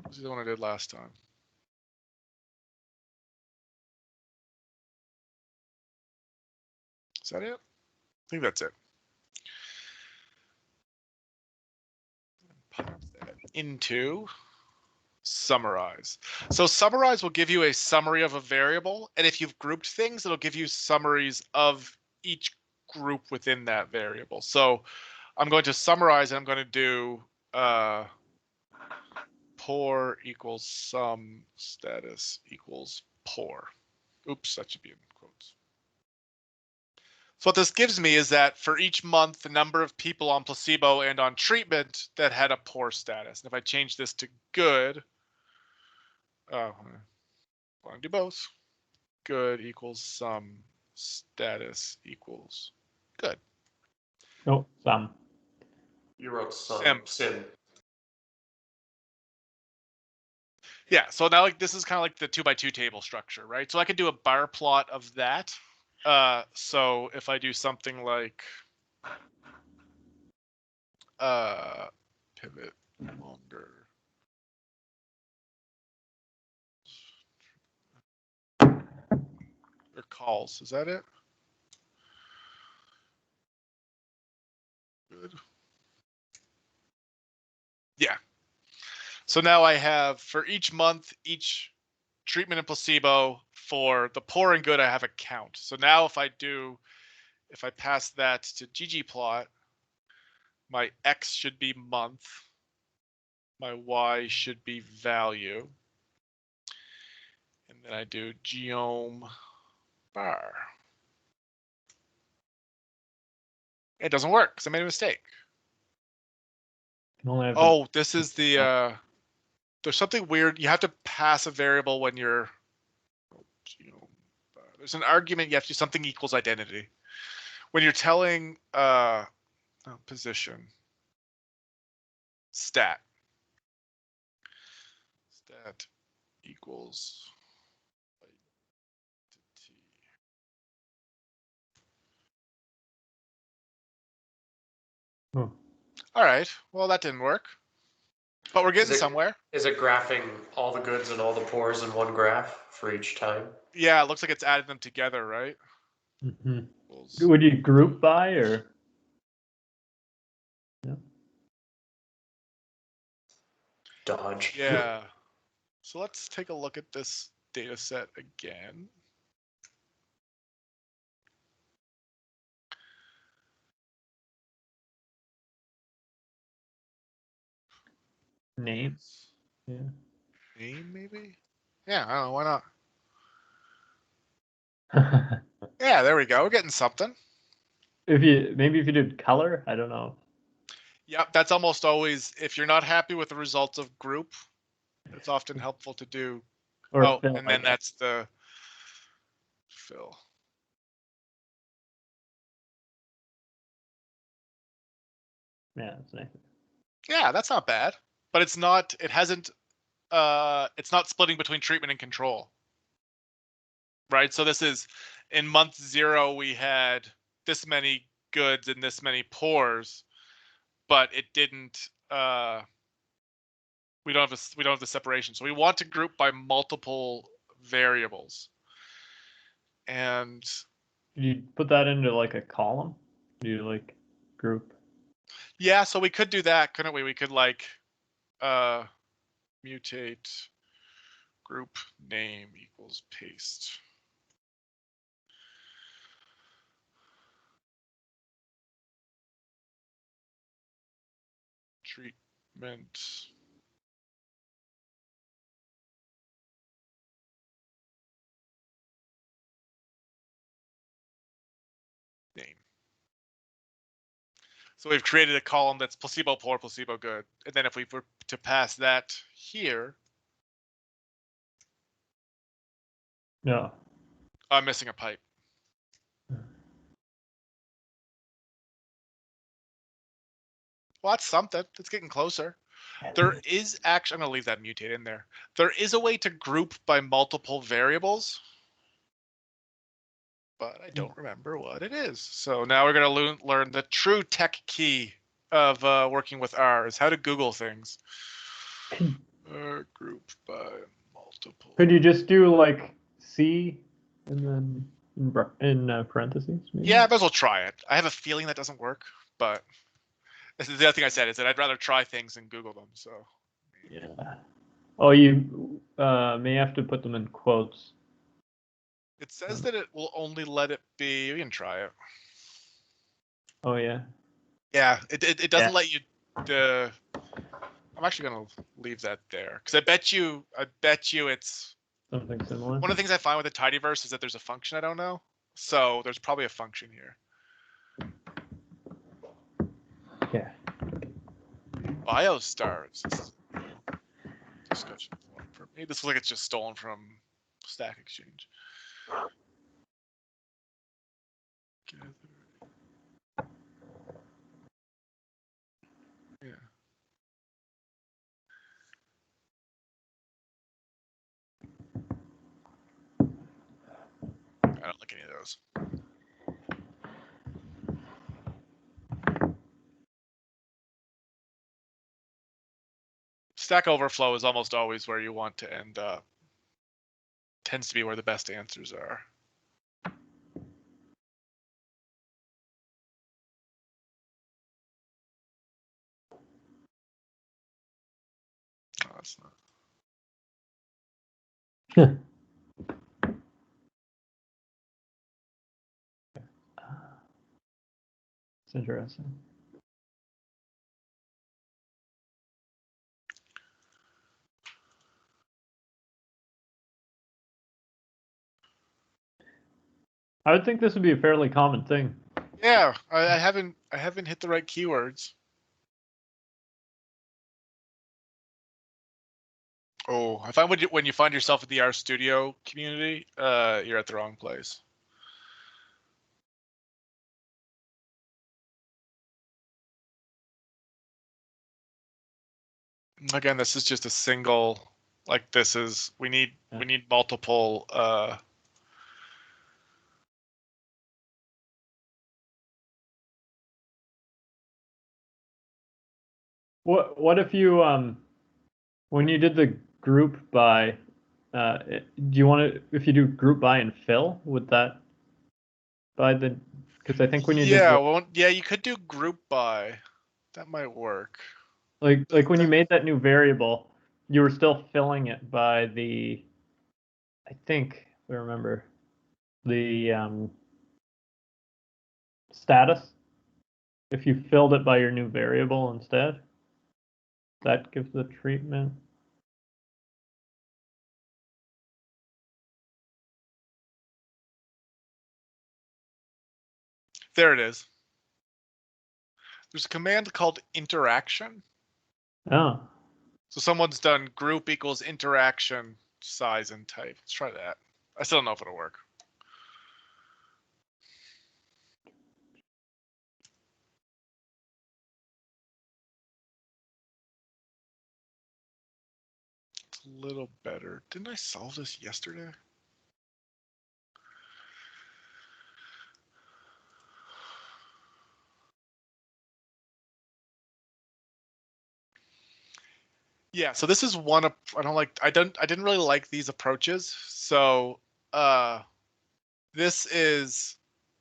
This is the one I did last time. Is that it? I think that's it. Put that into summarize. So summarize will give you a summary of a variable, and if you've grouped things, it'll give you summaries of each group within that variable. So I'm going to summarize, and I'm going to do poor equals sum status equals poor. Oops, that should be in quotes. So what this gives me is that for each month, the number of people on placebo and on treatment that had a poor status. And if I change this to good, I want to do both. Good equals sum status equals good. No, sum. You wrote Sim. sim. Yeah, so now like this is kind of like the 2x2 table structure, right? So I could do a bar plot of that. So if I do something like pivot longer, or calls, is that it? Good. Yeah. So now I have for each month, each treatment and placebo. For the poor and good, I have a count. So now if I pass that to ggplot, my X should be month, my Y should be value. And then I do geom bar. It doesn't work because I made a mistake. Oh, this is the there's something weird. You have to pass a variable when you're there's an argument you have to do something equals identity. When you're telling position stat equals identity. All right, well that didn't work, but we're getting somewhere. Is it graphing all the goods and all the poors in one graph for each time? Yeah, it looks like it's added them together, right? Mm-hmm. Would you group by or? dodge. Yeah. So let's take a look at this data set again. Name. Yeah. Name, maybe? Yeah, I don't know, why not? Yeah, there we go. We're getting something. If you did color, I don't know. Yep, that's almost always, if you're not happy with the results of group, it's often helpful to do. Or Oh, fill, and I then guess. that's the fill. Yeah, that's nice. Yeah, that's not bad. But it's not, it hasn't, it's not splitting between treatment and control. Right? So this is, in month 0, we had this many goods and this many pours, but it didn't, we don't have the separation. So we want to group by multiple variables. And Did you put that into like a column? Do you like group? yeah, so we could do that, couldn't we? We could like mutate group name equals paste. Treatment. Name. So we've created a column that's placebo poor, placebo good. And then if we were to pass that here, No. I'm missing a pipe. Well, that's something. It's getting closer. There is actually, I'm gonna leave that mutate in there. There is a way to group by multiple variables, but I don't remember what it is. So now we're gonna learn the true tech key of working with R, is how to Google things. Group by multiple. Could you just do like C and then in parentheses? Maybe? Yeah, I might as well try it. I have a feeling that doesn't work, but this is the other thing I said, is that I'd rather try things than Google them. So Yeah. Oh, you may have to put them in quotes. it says that it will only let it be. We can try it. Oh yeah. Yeah, it doesn't Yeah. let you. I'm actually gonna leave that there because I bet you it's Something similar. one of the things I find with the tidyverse is that there's a function I don't know. So there's probably a function here. Yeah. Biostats. This is a discussion forum for me. This looks like it's just stolen from Stack Exchange. Gather. Yeah. I don't like any of those. Stack Overflow is almost always where you want to end up. Tends to be where the best answers are. No, that's not. It's interesting. I would think this would be a fairly common thing. Yeah, I haven't hit the right keywords. Oh, I find when you find yourself in the R Studio community, you're at the wrong place. Again, this is just a single. Like this is we need multiple. What if you when you did the group by do you want to, if you do group by and fill, would that by the, because I think when you Yeah, did well, yeah, you could do group by. That might work. like when you made that new variable, you were still filling it by the, I think, if I remember, the status. If you filled it by your new variable instead, that gives the treatment. There it is. There's a command called interaction. Oh. So someone's done group equals interaction size and type. Let's try that. I still don't know if it'll work. It's a little better. Didn't I solve this yesterday? Yeah, so this is one of, I didn't really like these approaches. So this is,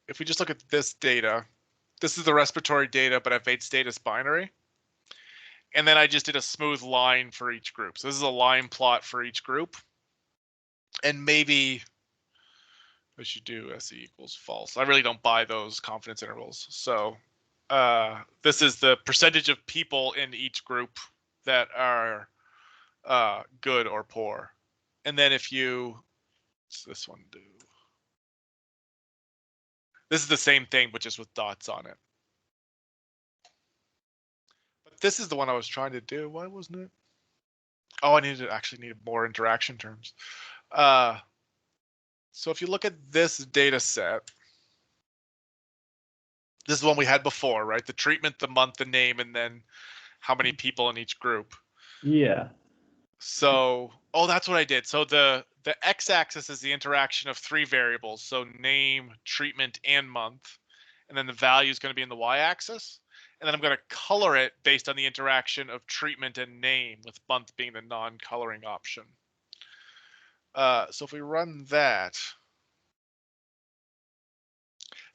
if we just look at this data, this is the respiratory data, but I've made status binary. And then I just did a smooth line for each group. So this is a line plot for each group. And maybe I should do SE equals false. I really don't buy those confidence intervals. So this is the percentage of people in each group that are good or poor. And then if you, what's this one do? This is the same thing, but just with dots on it. But this is the one I was trying to do. Why wasn't it? Oh, I actually needed more interaction terms. So if you look at this data set, this is the one we had before, right? The treatment, the month, the name, and then how many people in each group. Yeah. So, oh, that's what I did. So the x-axis is the interaction of 3 variables. So name, treatment, and month. And then the value is going to be in the y-axis. And then I'm going to color it based on the interaction of treatment and name, with month being the non-coloring option. So if we run that,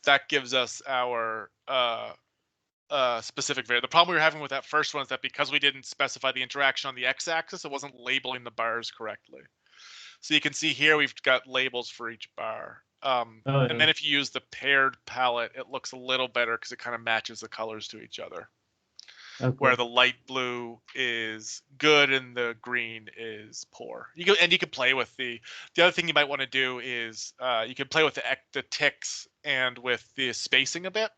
that gives us our specific variable. The problem we were having with that first one is that because we didn't specify the interaction on the x-axis, it wasn't labeling the bars correctly. So you can see here we've got labels for each bar. And then if you use the paired palette, it looks a little better because it kind of matches the colors to each other. Okay. Where the light blue is good and the green is poor. You can play with the other thing you might want to do is you can play with the ticks and with the spacing a bit.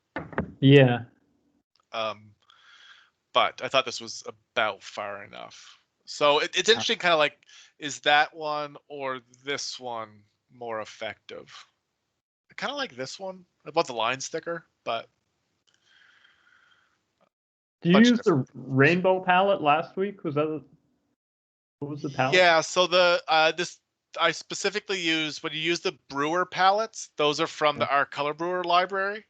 Yeah. But I thought this was about far enough. So it's interesting, kind of like, is that one or this one more effective? I kind of like this one. I want the lines thicker, but. Do you use the rainbow palette last week? Was that what was the palette? Yeah, so the I specifically use, when you use the Brewer palettes, those are from the R Color Brewer library.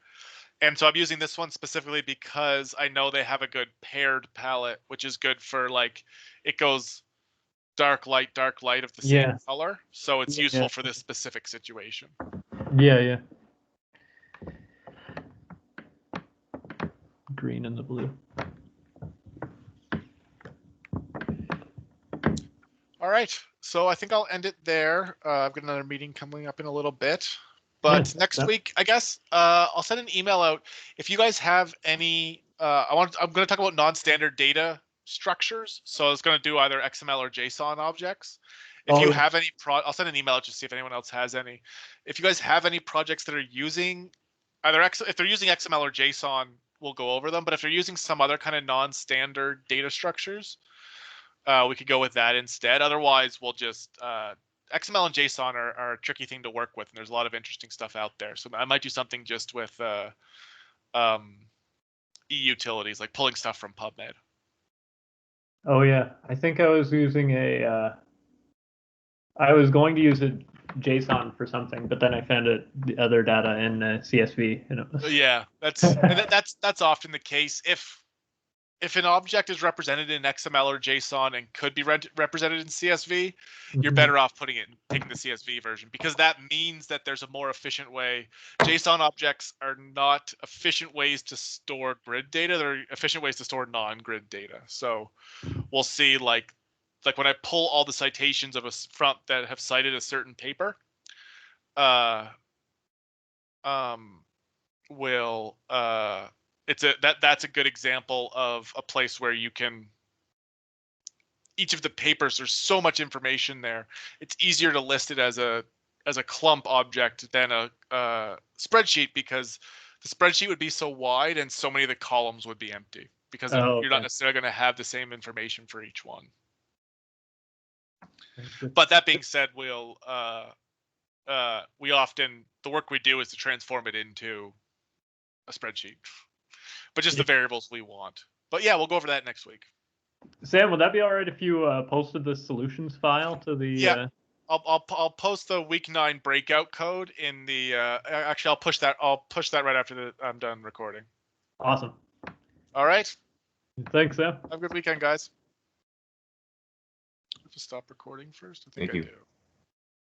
And so I'm using this one specifically because I know they have a good paired palette, which is good for, like, it goes dark light of the same color. So it's useful for this specific situation. Yeah. Green and the blue. All right, so I think I'll end it there. I've got another meeting coming up in a little bit, but next week, I guess, I'll send an email out. If you guys have any, I'm going to talk about non-standard data structures. So I was going to do either XML or JSON objects. If you have any, I'll send an email out just to see if anyone else has any. If you guys have any projects that are using either if they're using XML or JSON, we'll go over them. But if they're using some other kind of non-standard data structures, we could go with that instead. Otherwise, we'll just XML and JSON are a tricky thing to work with, and there's a lot of interesting stuff out there. So I might do something just with e-utilities, like pulling stuff from PubMed. Oh yeah, I think I was using I was going to use a JSON for something, but then I found the other data in CSV, and it was... Yeah, that's often the case. If an object is represented in XML or JSON and could be represented in CSV, you're better off taking the CSV version, because that means that there's a more efficient way. JSON objects are not efficient ways to store grid data. They're efficient ways to store non-grid data. So we'll see, like, like when I pull all the citations of a front that have cited a certain paper, that's a good example of a place where you can, each of the papers, there's so much information there. It's easier to list it as a clump object than a spreadsheet, because the spreadsheet would be so wide and so many of the columns would be empty, because you're not necessarily going to have the same information for each one. But that being said, we often, the work we do is to transform it into a spreadsheet, but just the variables we want. But yeah, we'll go over that next week. Sam, would that be all right if you posted the solutions file to the? Yeah, I'll post the week 9 breakout code in the. Actually, I'll push that right after I'm done recording. Awesome. All right. Thanks, Sam. Have a good weekend, guys. I have to stop recording first. I think Thank I you. do.